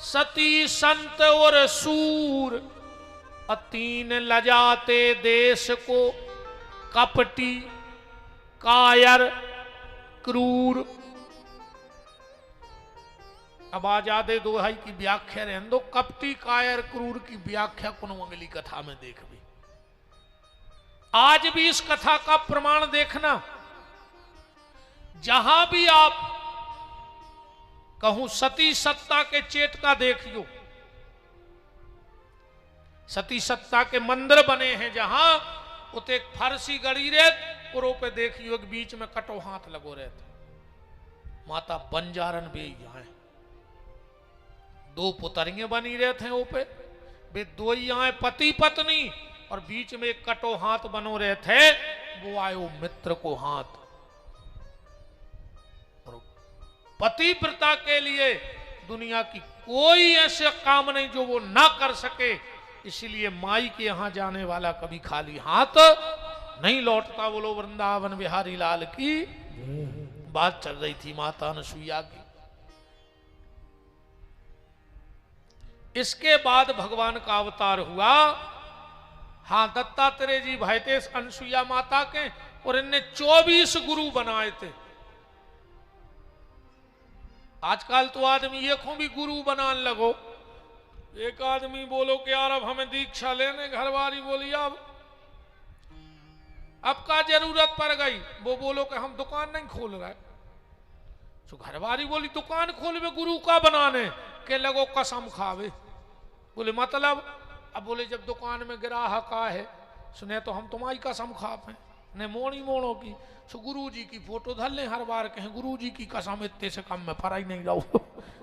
सती संत और सूर, और तीन लजाते देश को कपटी कायर क्रूर। अब आजादे दोहाई की व्याख्या रहने दो, कपटी कायर क्रूर की व्याख्या कुन अगली कथा में देख भी। आज भी इस कथा का प्रमाण देखना, जहां भी आप कहूं सती सत्ता के चेट का देखियो, सती सत्ता के मंदिर बने हैं जहां उते एक फारसी गड़ी रेत और पे देखियो एक बीच में कटो हाथ लगो रहते। माता बंजारन बे यहाँ दो पुतरियां बनी रहते हैं ऊपे, वे दो ही आए पति पत्नी और बीच में एक कटो हाथ बनो रहे थे। वो आयो मित्र को हाथ। और पतिव्रता के लिए दुनिया की कोई ऐसे काम नहीं जो वो ना कर सके। इसलिए माई के यहां जाने वाला कभी खाली हाथ नहीं लौटता। बोलो वृंदावन बिहारी लाल की। बात चल रही थी माता अनसुईया की। इसके बाद भगवान का अवतार हुआ। हाँ, दत्तात्रेय जी भाई थे अनसुईया माता के, और इनने 24 गुरु बनाए थे। आजकल तो आदमी ये को भी गुरु बनाने लगो। एक आदमी बोलो कि यार अब हमें दीक्षा लेने, घरवाली बोली अब का जरूरत पड़ गई। वो बोलो कि हम दुकान नहीं खोल रहे, तो घरवाली बोली दुकान खोलवे गुरु का बनाने के लगो कसम खावे। बोले मतलब? अब बोले जब दुकान में ग्राहक आए सुने तो हम तुम्हारी कसम खावे ने मोड़ी मोड़ो की। सो गुरु जी की फोटो धर ले, हर बार कहें गुरु जी की कसम इतने से कम में फराई नहीं रहो।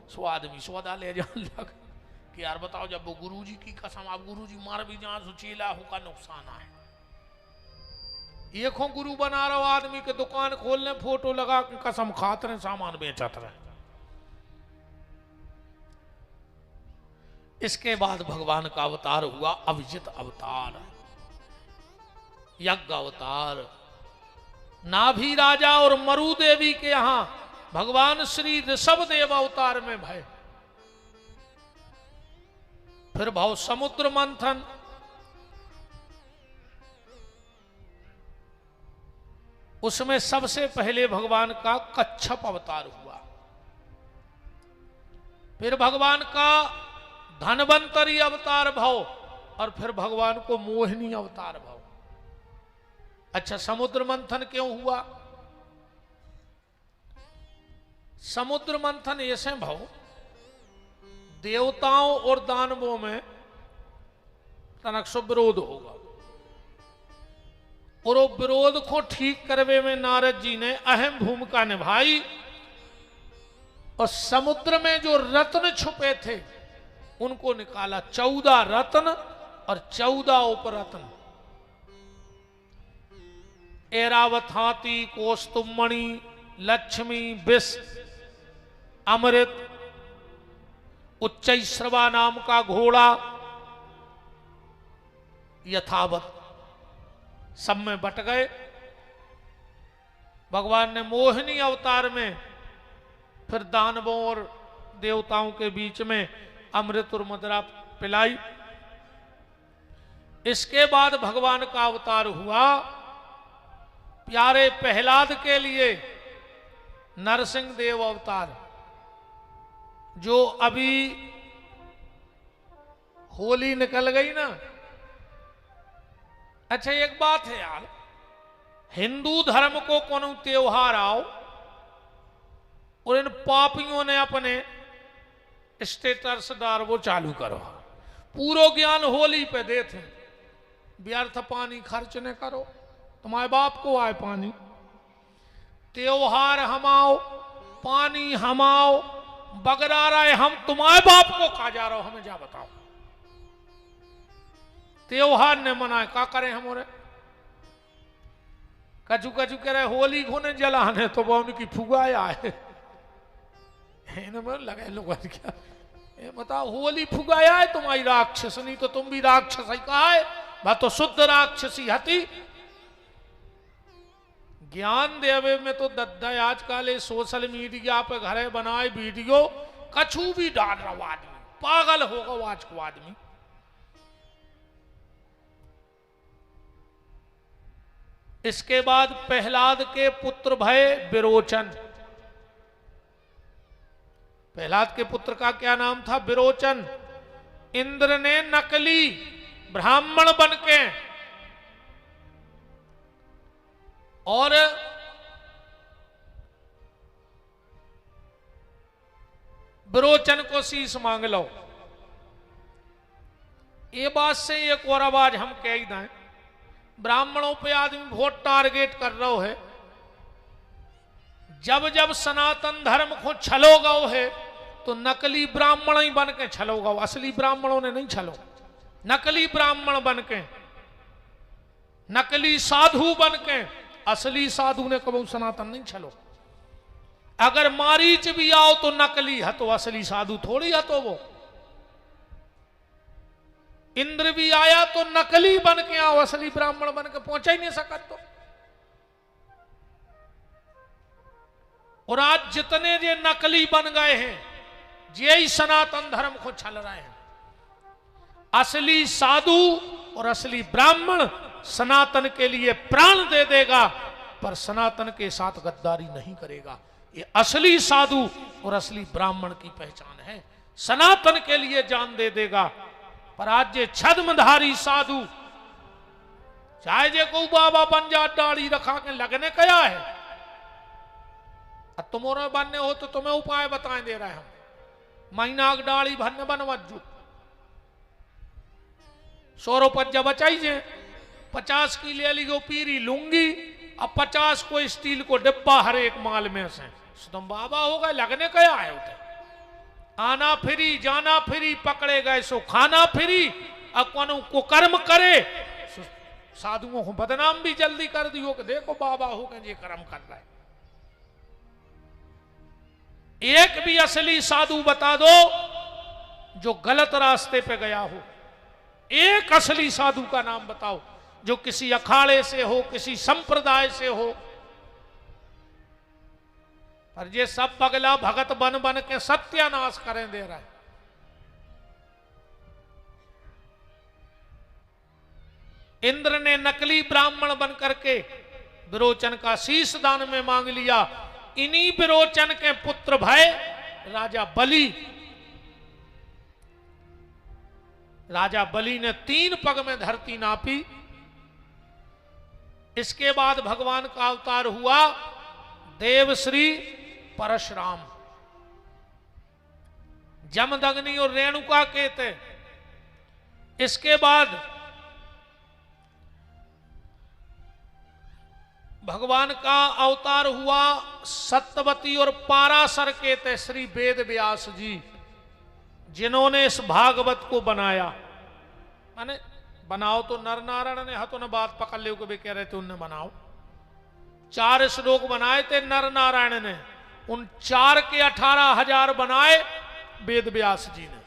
सो आदमी सौदा ले जान लग कि यार बताओ जब वो गुरु जी की कसम, आप गुरु जी मार भी जान सुचीला होगा नुकसान है। एक गुरु बना रहा आदमी के दुकान खोलने फोटो लगा के कसम खाते रहे, सामान बेचत रहे। इसके बाद भगवान का अवतार हुआ अभिजित अवतार, यज्ञ अवतार। नाभि राजा और मरु देवी के यहां भगवान श्री ऋषभ देव अवतार में भय। फिर भाव समुद्र मंथन, उसमें सबसे पहले भगवान का कच्छप अवतार हुआ। फिर भगवान का धनवंतरी अवतार भाव, और फिर भगवान को मोहिनी अवतार भाव। अच्छा, समुद्र मंथन क्यों हुआ? समुद्र मंथन ऐसे भाव, देवताओं और दानवों में तनक सो विरोध होगा, और वो विरोध को ठीक करवे में नारद जी ने अहम भूमिका निभाई। और समुद्र में जो रत्न छुपे थे उनको निकाला। 14 रत्न और 14 उपरत्न, ऐरावत हाथी, कौस्तुभमणि, लक्ष्मी, विष, अमृत, उच्चैश्रवा नाम का घोड़ा, यथावत सब में बट गए। भगवान ने मोहिनी अवतार में फिर दानवों और देवताओं के बीच में अमृत और मदिरा पिलाई। इसके बाद भगवान का अवतार हुआ प्यारे प्रहलाद के लिए नरसिंह देव अवतार, जो अभी होली निकल गई ना। अच्छा एक बात है यार, हिंदू धर्म को कोनो त्योहार आओ और इन पापियों ने अपने स्टेटस डार वो चालू करो, पूरो ज्ञान होली पे देते, व्यर्थ पानी खर्च न करो, तुम्हारे बाप को आए पानी, त्योहार हमाओ, पानी हमाओ, बगरा रहे हम, तुम्हारे बाप को खा जा रहे हो, हमें जा बताओ। त्योहार ने मनाए का करें हमारे, कचू कचू कह रहे होली को ने जलाने तो वो उनकी फुगाए आए लगे लोग क्या बताओ, होली फुगाया है तुम्हारी राक्षस, नहीं तो तुम भी राक्षस ही कहा है, बात तो शुद्ध राक्षसी हती। ज्ञान देवे में तो दद्दा आजकल सोशल मीडिया पे घरे बनाए वीडियो कछू भी डाल रहा आदमी, पागल होगा आज को आदमी। इसके बाद प्रहलाद के पुत्र भय विरोचन। प्रहलाद के पुत्र का क्या नाम था? विरोचन। इंद्र ने नकली ब्राह्मण बनके और विरोचन को शीश मांग लो। ये बात से एक और आवाज हम कह ही दें, ब्राह्मणों पे आदमी बहुत टारगेट कर रहा है। जब जब सनातन धर्म को छलोगा है तो नकली ब्राह्मण ही बन के छलोगा, असली ब्राह्मणों ने नहीं छलो। नकली ब्राह्मण बन के, नकली साधु बन के, असली साधु ने कबू सनातन नहीं छलो। अगर मारीच भी आओ तो नकली है, तो असली साधु थोड़ी है। तो वो इंद्र भी आया तो नकली बन के आओ, असली ब्राह्मण बन के पहुंचा ही नहीं सका। तो और आज जितने ये नकली बन गए हैं, ये ही सनातन धर्म को छल रहे हैं। असली साधु और असली ब्राह्मण सनातन के लिए प्राण दे देगा, पर सनातन के साथ गद्दारी नहीं करेगा। ये असली साधु और असली ब्राह्मण की पहचान है। सनातन के लिए जान दे देगा। पर आज ये छद्मधारी साधु, चाहे जे को बाबा बन जा, दाढ़ी रखा के लगने कया है। अब तुम्हारे बनने हो तो तुम्हें उपाय बताए दे रहे हैं हम। महीना दाढ़ी भरने बनवजू 100 रुपया बचाइए, 50 की ले ली पीरी लूंगी, अब 50 को स्टील को डिब्बा हर एक माल में से। तुम बाबा हो गए, लगने कया है उठे। आना फिरी जाना फिरी, पकड़े गए सो खाना फिरी। अब कौन को कर्म करे, साधुओं को बदनाम भी जल्दी कर दियो कि देखो बाबा हो गए ये कर्म कर रहा है। एक भी असली साधु बता दो जो गलत रास्ते पे गया हो। एक असली साधु का नाम बताओ जो किसी अखाड़े से हो, किसी संप्रदाय से हो। पर ये सब पगला भगत बन बन के सत्यानाश करें दे रहा है। इंद्र ने नकली ब्राह्मण बन करके विरोचन का शीश दान में मांग लिया। इन्हीं विरोचन के पुत्र भय राजा बलि, राजा बलि ने 3 पग में धरती नापी। इसके बाद भगवान का अवतार हुआ देवश्री परशुराम। जमदग्नि और रेणुका के थे। इसके बाद भगवान का अवतार हुआ सत्यवती और पाराशर के थे श्री वेद व्यास जी, जिन्होंने इस भागवत को बनाया। माने बनाओ तो नर नारायण ने हाथों ने बात पकड़ ले को भी कह रहे थे उनने बनाओ। 4 श्लोक बनाए थे नर नारायण ने, उन 4 के 18,000 बनाए वेद व्यास जी ने।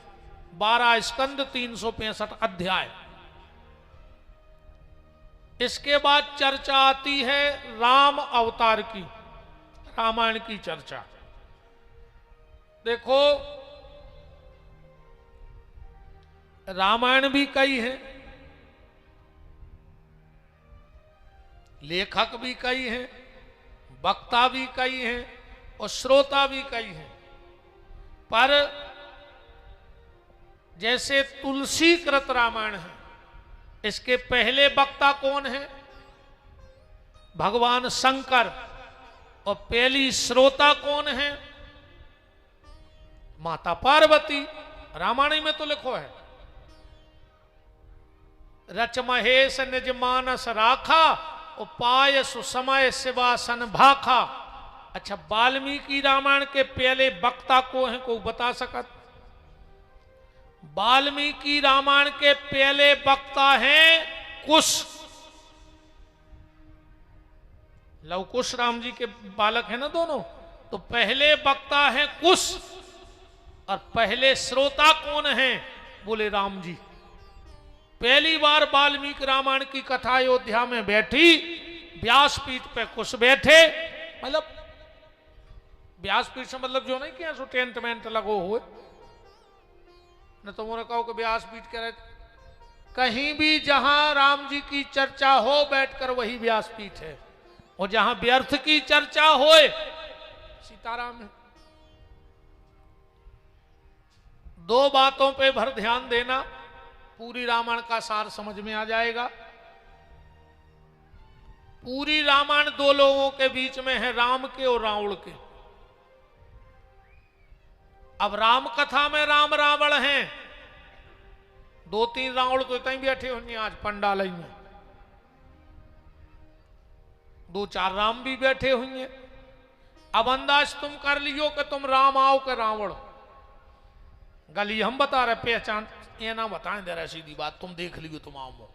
12 स्कंद 365 अध्याय। इसके बाद चर्चा आती है राम अवतार की, रामायण की चर्चा। देखो रामायण भी कई हैं, लेखक भी कई हैं, वक्ता भी कई हैं और श्रोता भी कई हैं। पर जैसे तुलसी कृत रामायण है, इसके पहले वक्ता कौन है? भगवान शंकर। और पहली श्रोता कौन है? माता पार्वती। रामायण में तो लिखो है, रच महेश निज मानस राखा, उपाय सुसमय शिवासन भाखा। अच्छा, वाल्मीकि रामायण के पहले वक्ता को है, कोई बता सकत? वाल्मीकि रामायण के पहले वक्ता हैं कुश। लव कुश राम जी के बालक हैं ना दोनों, तो पहले वक्ता हैं कुश और पहले श्रोता कौन हैं? बोले राम जी। पहली बार वाल्मीकि रामायण की कथा अयोध्या में बैठी, व्यासपीठ पे कुश बैठे, मतलब व्यासपीठ से मतलब जो नहीं किया सो टेंट वेंट लगो हुए न, तो उन्होंने कहो कि व्यासपीठ कह रहे, कहीं भी जहां राम जी की चर्चा हो बैठकर वही व्यासपीठ है, और जहां व्यर्थ की चर्चा होए सीताराम है। दो बातों पे भर ध्यान देना, पूरी रामायण का सार समझ में आ जाएगा। पूरी रामायण दो लोगों के बीच में है, राम के और रावण के। अब राम कथा में राम रावण हैं, दो तीन रावण तो इतने बैठे होंगे आज पंडाल में, दो चार राम भी बैठे होंगे। अब अंदाज तुम कर लियो कि तुम राम आओ के रावण। गली हम बता रहे, पहचान ये ना बताएं दे रहे, सीधी बात तुम देख लियो तुम आओ।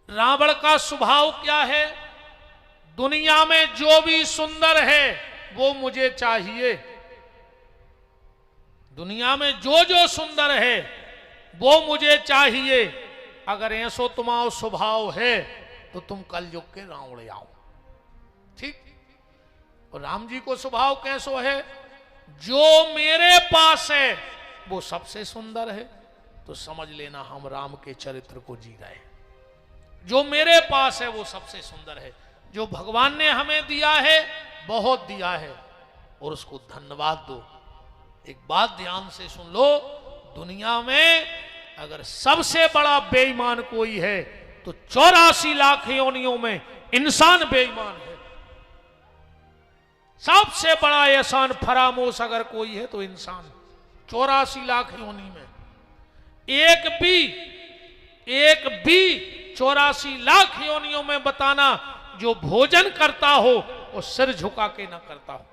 रावण का स्वभाव क्या है? दुनिया में जो भी सुंदर है वो मुझे चाहिए। दुनिया में जो जो सुंदर है वो मुझे चाहिए। अगर ऐसो तुम्हारा स्वभाव है तो तुम कलयुग के रावण आओ, ठीक। और राम जी को स्वभाव कैसो है? जो मेरे पास है वो सबसे सुंदर है, तो समझ लेना हम राम के चरित्र को जी रहे हैं। जो मेरे पास है वो सबसे सुंदर है। जो भगवान ने हमें दिया है बहुत दिया है, और उसको धन्यवाद दो। एक बात ध्यान से सुन लो, दुनिया में अगर सबसे बड़ा बेईमान कोई है तो 84 लाख योनियों में इंसान बेईमान है। सबसे बड़ा एहसान फरामोश अगर कोई है तो इंसान। 84 लाख योनि में एक भी 84 लाख योनियों में बताना जो भोजन करता हो वो सिर झुका के ना करता हो।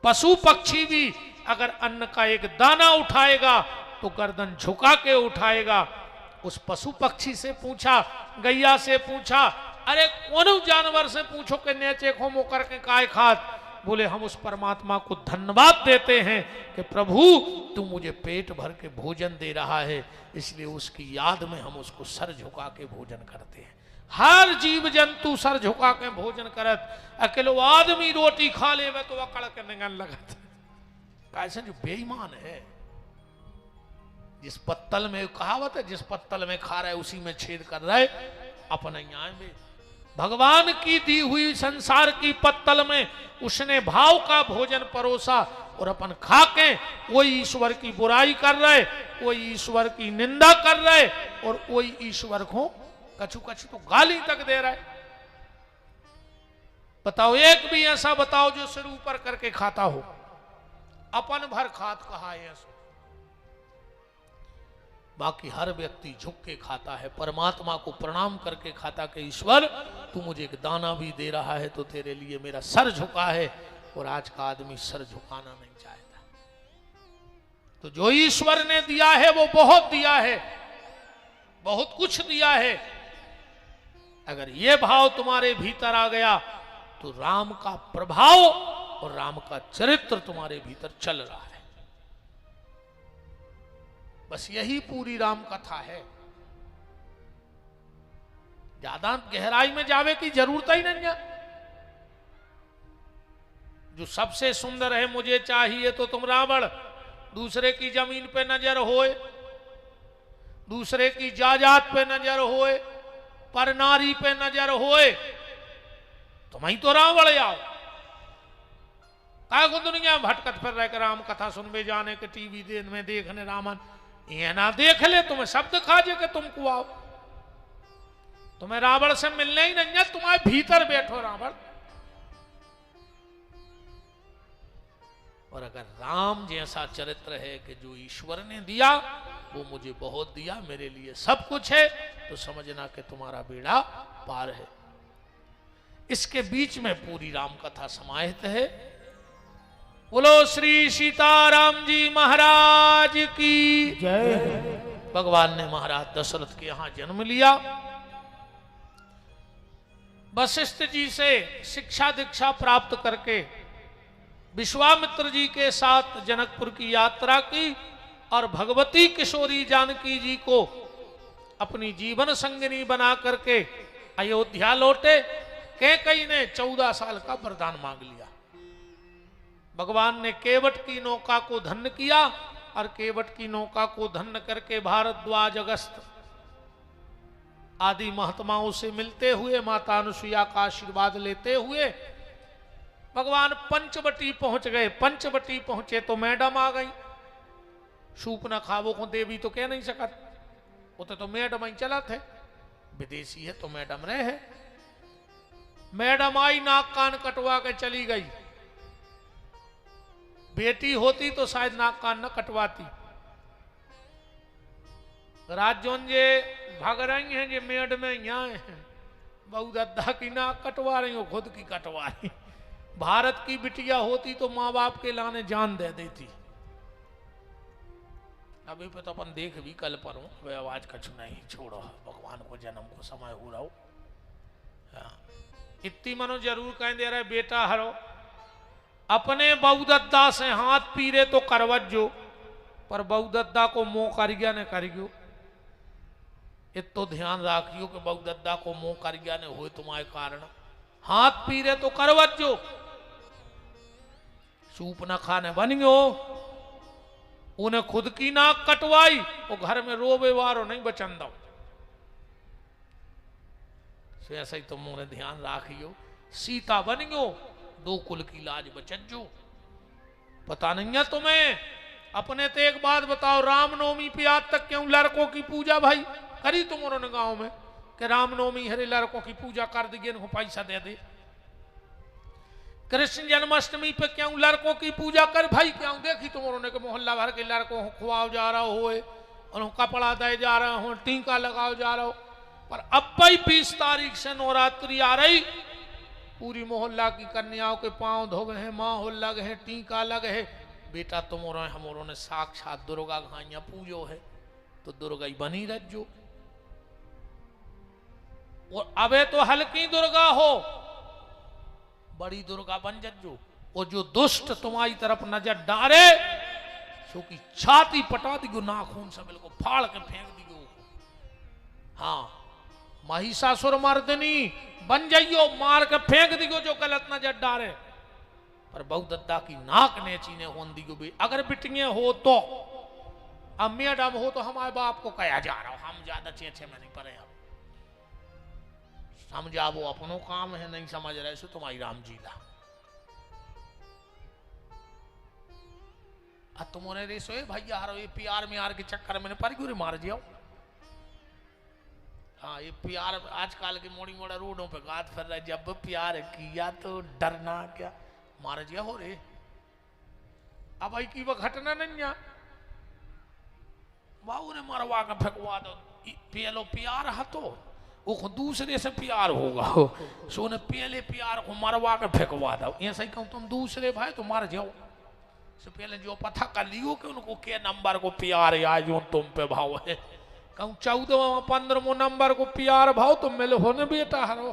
पशु पक्षी भी अगर अन्न का एक दाना उठाएगा तो गर्दन झुका के उठाएगा। उस पशु पक्षी से पूछा, गैया से पूछा, अरे कौन जानवर से पूछो कि नेचे खोमो करके काय खात? बोले हम उस परमात्मा को धन्यवाद देते हैं कि प्रभु तू मुझे पेट भर के भोजन दे रहा है, इसलिए उसकी याद में हम उसको सर झुका के भोजन करते हैं। हर जीव जंतु सर झुका के भोजन करत, अकेलो आदमी रोटी खा ले तो अकड़ के निगन लगत। कैसे जो बेईमान है, जिस पत्तल में कहावत है, जिस पत्तल में खा रहा है उसी में छेद कर रहा है। अपने न्याय में भगवान की दी हुई संसार की पत्तल में उसने भाव का भोजन परोसा, और अपन खा के कोई ईश्वर की बुराई कर रहे, कोई ईश्वर की निंदा कर रहे, और कोई ईश्वर को कछु कछु तो गाली तक दे रहा है। बताओ एक भी ऐसा बताओ जो सिर ऊपर करके खाता हो। अपन भर खात कहा है ऐसा। बाकी हर व्यक्ति झुक के खाता है, परमात्मा को प्रणाम करके खाता कि ईश्वर तू मुझे एक दाना भी दे रहा है तो तेरे लिए मेरा सर झुका है। और आज का आदमी सर झुकाना नहीं चाहता। तो जो ईश्वर ने दिया है वो बहुत दिया है, बहुत कुछ दिया है। अगर ये भाव तुम्हारे भीतर आ गया तो राम का प्रभाव और राम का चरित्र तुम्हारे भीतर चल रहा है। बस यही पूरी राम कथा है। ज्यादा गहराई में जावे की जरूरत ही नहीं है। जो सबसे सुंदर है मुझे चाहिए तो तुम रावण, दूसरे की जमीन पे नजर होए, दूसरे की जायदाद पे नजर होए, पर नारी पे नजर होए, तुम ही तो रावण आओ। काय को दुनिया में भटकत फिर रह कर राम कथा सुनबे जाने के टीवी दिन में देखने रामन, ये ना देख ले तुम्हें शब्द खाजे के तुमको आओ। तुम्हें रावण से मिलने ही नहीं है, तुम्हारे भीतर बैठो रावण। और अगर राम जैसा चरित्र है कि जो ईश्वर ने दिया वो मुझे बहुत दिया, मेरे लिए सब कुछ है, तो समझना कि तुम्हारा बेड़ा पार है। इसके बीच में पूरी राम कथा समाहित है। बोलो श्री सीताराम जी महाराज की
जय।
भगवान ने महाराज दशरथ के यहां जन्म लिया। वशिष्ठ जी से शिक्षा दीक्षा प्राप्त करके विश्वामित्र जी के साथ जनकपुर की यात्रा की और भगवती किशोरी जानकी जी को अपनी जीवन संगिनी बना करके अयोध्या लौटे। कैकेयी ने 14 साल का वरदान मांग लिया। भगवान ने केवट की नौका को धन्य किया और केवट की नौका को धन्य करके भारद्वाज, अगस्त आदि महात्माओं से मिलते हुए, माता अनुसुईया का आशीर्वाद लेते हुए भगवान पंचवटी पहुंच गए। पंचवटी पहुंचे तो मैडम आ गई। सूप न खावो को देवी तो कह नहीं सकत, वो तो मैडम ही चला थे, विदेशी है तो मैडम रहे है। मैडम आई, नाक कान कटवा के चली गई। बेटी होती तो शायद नाक कान न कटवाती। राजोन जे भाग रही हैं, जे मैडम यहाँ हैं, बहु दद्दा की नाक कटवा रही हो, खुद की कटवा रही। भारत की बिटिया होती तो माँ बाप के लाने जान दे देती। अभी पे तो अपन देख भी कल पर हूं, वे आवाज कछु नहीं, छोड़ो, भगवान को जन्म को समय हो रहा हो। इतनी मनो जरूर कह दे रहे बेटा हरो, अपने बहुदद्दा से हाथ पीरे तो करवत जो, पर बहुदद्दा को मोह कर गया ने कर गयो। इत तो ध्यान राखियो कि बहुदद्दा को मोह कर गया ने हो तुम्हारे कारण। हाथ पीरे तो करवत जो, सूप न खाने बन गयो। उन्हें खुद की नाक कटवाई, वो घर में रोबे वारो नहीं बचन दो। ऐसा ही तुम मोने ध्यान राखियो। सीता बन गयो, 2 कुल की लाज बचत जो। पता नहीं है तुम्हें? अपने तो एक बात बताओ, रामनवमी पे आज तक क्यों लड़कों की पूजा भाई करी तुमने गांव में? कि रामनवमी हरे लड़कों की पूजा कर दिए, इनको पैसा दे दे। कृष्ण जन्माष्टमी पे क्यों लड़कों की पूजा कर भाई? क्यों देखी तुमने के मोहल्ला भर के लड़कों को खुआओ जा रहा हो, उन्हें कपड़ा दे जा रहा हो, टीका लगाओ जा रहा हो। पर अब भाई 20 तारीख से नवरात्रि आ रही, पूरी मोहल्ला की कन्याओं के पांव धोवे हैं, माँ लगे हैं, टीका लगे है। बेटा तुम और हमोरों ने साक्षात दुर्गा घाइया पूजो है, तो दुर्गा ही बनी रजो। और अबे तो हल्की दुर्गा हो, बड़ी दुर्गा बन जज्जो। और जो दुष्ट तुम्हारी तरफ नजर डारे, सो की छाती पटा दिगो, नाखून से बिल्कुल फाड़ के फेंक दिगो। हाँ, महिषासुर मर्दिनी बन जाइयो, मार के फेंक दिगो जो गलत नजर डारे। पर बहुदद्दा की नाक नेची ने होन दिगो भी। अगर बिटियां हो तो, अब मैडम हो तो हमारे बाप को कहा जा रहा हो, हम ज्यादा चेचे में नहीं पड़े। समझा वो अपनो काम है, नहीं समझ रहे सो तुम्हारी राम जी ला। तुम्हारे रेसो भैया हारो ये प्यार में यार के चक्कर में पर क्यों मार जाओ। हाँ, ये प्यार आजकल की मोड़ी मोड़ा रोडों पे गात फिर रहे, जब प्यार किया तो डरना क्या, मार जिया हो रे। अब भाई की वो घटना नहीं है, बाबू ने मरवा के फेंकवा दो। पहलो प्यार है तो वो दूसरे से प्यार होगा, सो ने पहले प्यार को मरवा के फेंकवा दो। ऐसा ही कहूँ तुम दूसरे भाई तो मार जाओ। से पहले जो पता कर लियो कि उनको के नंबर को प्यार या जो तुम पे भाव है। कहूँ 14वां 15वां नंबर को प्यार भाव तुम मिले हो न बेटा हरो,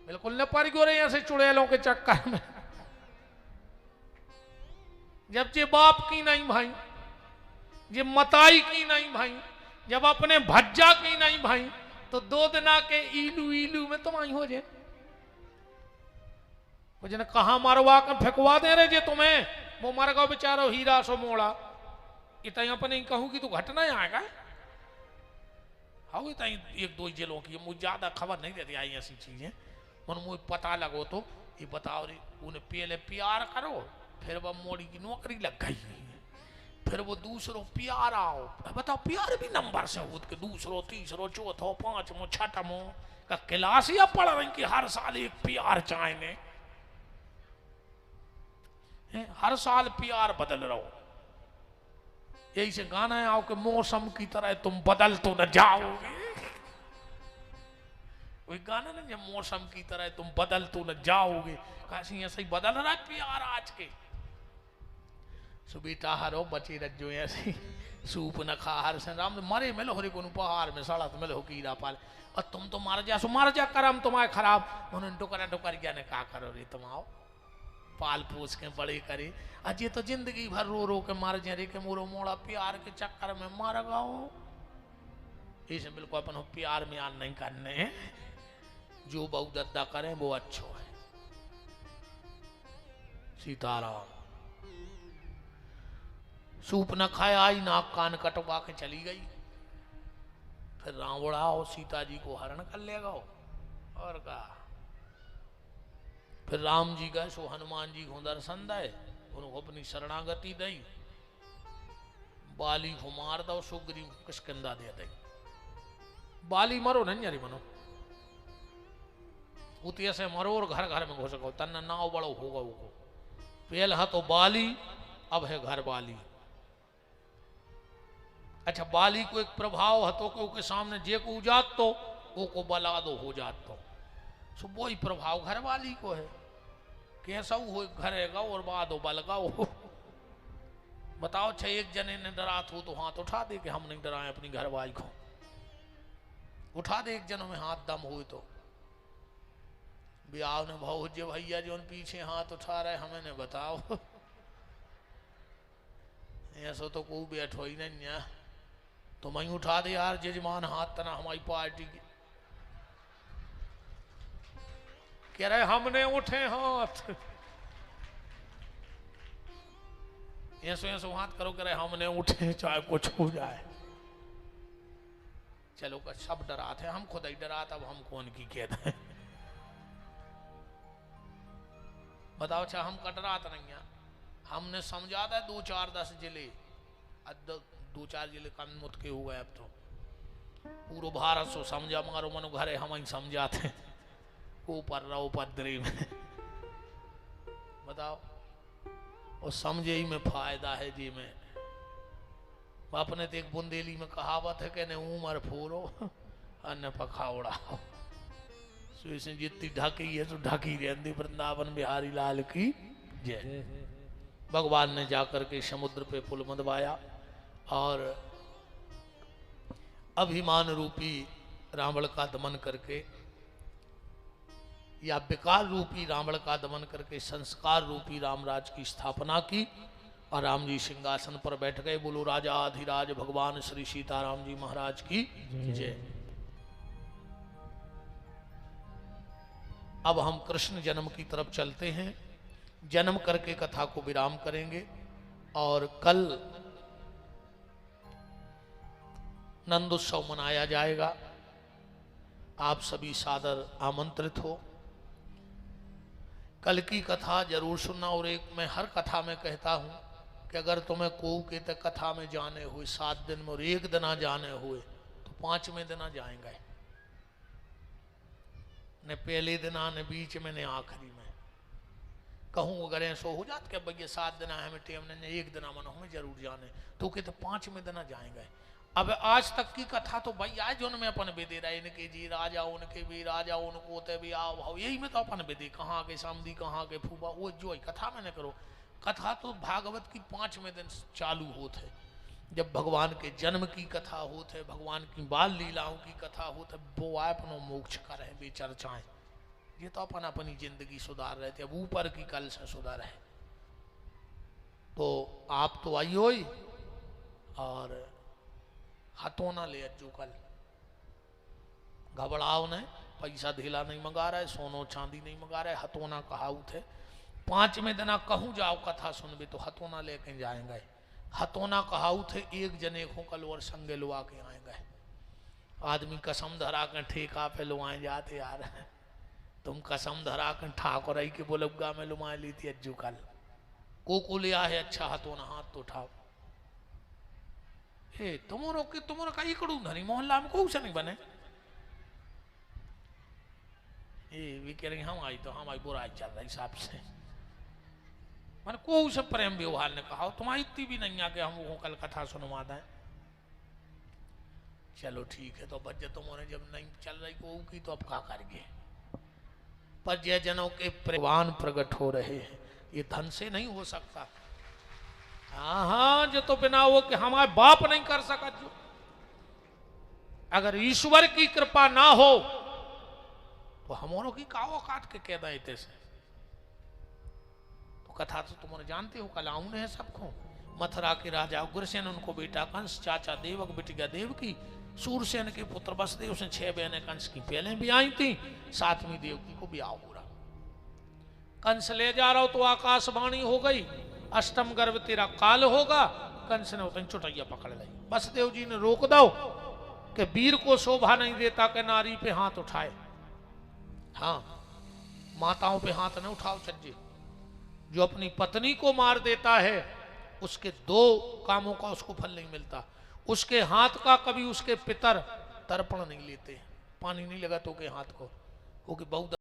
बिल्कुल न पर क्यों रहे ऐसे चुड़ैलों के चक्कर में। जब जे बाप की नहीं भाई, जे मताई की नहीं भाई, जब अपने भज्जा की नहीं भाई, तो 2 दिना के ईलू ईलू में तुम आई हो जे जने कहा मारवा कर फेंकवा दे रहे जे तुम्हें, वो मर गो बेचारो हीरा सो मोड़ा। इतना अपने कहूँ कि तू घटना आएगा। हाँ इतना 1-2 जेलों की मुझे ज्यादा खबर नहीं देती आई ऐसी चीजें। मन मुझे पता लगो तो ये बताओ रे, उन्हें पहले प्यार करो, फिर वह मोड़ी की नौकरी लग गई, फिर वो दूसरों प्यार आओ। बताओ प्यार भी नंबर से हो के दूसरों तीसरों चौथों पांचवों छठमों का क्लास या पढ़ रही कि हर साल एक प्यार चाहेंगे, हर साल प्यार बदल रहो। यही से गाना है आओ कि मौसम की तरह तुम बदल तो न जाओगे। वही गाना ना, जब मौसम की तरह तुम बदल तो न जाओगे, काशी ऐसे ही बदल रहा है प्यार आज के। सो बेटा हरो बचे रजो ऐसे सूप न खा हर से राम मरे मिलो हरे को पहाड़ में सड़ा तो मिलो कीड़ा पाल, और तुम तो मार जा करम तुम्हारे खराब। उन्होंने डुकर डुकर गया ने का करो रे तुम आओ पाल पोस के बड़े करे। अजय तो जिंदगी भर रो रो के मार जा रे के मोरो मोड़ा प्यार के चक्कर में मार गाओ। इसे बिल्कुल अपन प्यार में आन नहीं करने, जो बहु दद्दा करें वो अच्छो है। सीताराम सूप न खाया आई नाक कान कटवा के चली गई। फिर रावण आओ सीता जी को हरण कर लेगा और कहा। फिर राम जी गए सो हनुमान जी को दर्शन दे, उनको अपनी शरणागति दई, बाली को मार दो सुग्रीव किष्किंधा दे दई। बाली मरो नहीं अरे मनो उतिया से मरो और घर घर में घुस गो तन नाव बड़ो होगा वो पहल है तो बाली अब है घर बाली। अच्छा बाली को एक प्रभाव हतो कि उसके सामने जे को उजात तो वो को बला दो हो जात तो सो वही प्रभाव घर वाली को है। कैसा हो घर है और बाद हो बलगा हो। बताओ छह एक जने ने डरात हो तो हाथ उठा दे कि हम नहीं डराए अपनी घर वाली को, उठा दे एक जनों में हाथ दम हुए तो। ब्याह ने भाव जे भैया जो पीछे हाथ उठा रहे हमें ने बताओ। ऐसा तो कोई बैठो ही नहीं है, तो मैं उठा दे यार जजमान हाथ तना हमारी पार्टी की। कह रहे हमने उठे हाथ, ऐसो ऐसो हाथ करो, कह रहे हमने उठे चाहे कुछ हो जाए। चलो का सब डराते, हम खुद ही डराते, अब हम कौन की कहते हैं। बताओ अच्छा हम कटरात नहीं है, हमने समझा था 2-4-10 जिले, 2-4 जिले कम मुत के हुए। अब तो पूरा भारत सो समझा मारो मनो घरे हम ही समझाते ऊपर रहो पदरी में। बताओ और समझे ही में फायदा है जी में। अपने तो एक बुंदेली में कहावत है कि न उमर फोरो अन्य पखावड़ा। जितनी ढकी है तो ढकी रहती। वृंदावन बिहारी लाल की जय। भगवान ने जाकर के समुद्र पे पुल बंधवाया और अभिमान रूपी रावण का दमन करके या विकार रूपी रावण का दमन करके संस्कार रूपी रामराज की स्थापना की और राम जी सिंहासन पर बैठ गए। बोलो राजा अधिराज भगवान श्री सीताराम जी महाराज की जय। अब हम कृष्ण जन्म की तरफ चलते हैं। जन्म करके कथा को विराम करेंगे और कल नंदोत्सव मनाया जाएगा। आप सभी सादर आमंत्रित हो। कल की कथा जरूर सुनना। और एक मैं हर कथा में कहता हूं कि अगर तुम्हें को के तक कथा में जाने हुए 7 दिन में और एक दिन जाने हुए तो 5वें दिन जाएंगे, न पहले दिन न बीच में न आखिरी में। कहूँ अगर ऐसा हो जात के भैया 7 दिन हमें टेम ने एक दिन मन हमें जरूर जाने तो कहते 5वें दिन जाएंगे। अब आज तक की कथा तो भाई आज उनमें अपन बेदे रहे इनके जी राजा उनके भी राजा उनको ते भी आओ भाव यही में तो अपन बेदे कहाँ के सामदी कहाँ के फूफा वो जो कथा में न करो। कथा तो भागवत की 5वें दिन चालू होते है जब भगवान के जन्म की कथा होते, भगवान की बाल लीलाओं की कथा होते, वो आए अपनो मोक्ष करे बेचर्चाएं। ये तो अपन अपनी जिंदगी सुधार रहे थे, अब ऊपर की कल से सुधार है। तो आप तो आइयो ही और हाथों ना ले अज्जू कल घबराओ नहीं, पैसा धेला नहीं मंगा रहा है, सोनो चांदी नहीं मंगा रहा है, हथोना कहाऊ थे 5वें दिना कहूँ जाओ कथा सुनबे तो हथोना लेके जाएंगे। हथोना कहाऊ थे एक जने को कल और संगे लुआ के आएंगे। आदमी कसम धरा कर ठेका पे लुआए जाते यार, तुम कसम धरा कर ठाकुर के बोलगा में लुमाए ली थी अज्जू कल को लिया है। अच्छा हथोना हाथ तो उठाओ। हे तुम्हारा का इकड़ू धनी मोहल्ला में कोई से नहीं बने। ये भी कह रही हम आई तो हम आई बुराई चल रहा हिसाब से, मैंने को से प्रेम व्यवहार ने कहा तुम्हारी इतनी भी नहीं आके हम वो कल कथा सुनवा दें। चलो ठीक है, तो बच्चे तुम्हारे जब नहीं चल रही को की तो अब क्या करेंगे। पर जय जनों के प्रेवान प्रकट हो रहे हैं, ये धन से नहीं हो सकता। हाँ जो तो बिना वो कि हमारे बाप नहीं कर सका। जो अगर ईश्वर की कृपा ना हो तो हमारों की का औकात के कह देते से। तो कथा तो तुम जानते हो, कल आऊन है सबको। मथुरा के राजा उग्रसेन, उनको बेटा कंस, चाचा देवक, बिटिया देवकी, सूरसेन के पुत्र बसदेव से 6 बहनें कंस की पहले भी आई थी, 7वीं देवकी को ब्याह हो रहा। कंस ले जा रहा हो तो आकाशवाणी हो गई, अष्टम गर्भ तेरा काल होगा। कंस ने उतनी चुटैया पकड़ ली। बसदेव जी ने रोक दो कि वीर को शोभा नहीं देता कि नारी पे हाथ उठाए। हाँ, माताओं पे हाथ न उठाओ सज्जे। जो अपनी पत्नी को मार देता है उसके 2 कामों का उसको फल नहीं मिलता। उसके हाथ का कभी उसके पितर तर्पण नहीं लेते, पानी नहीं लगा तो के हाथ को, क्योंकि बहुत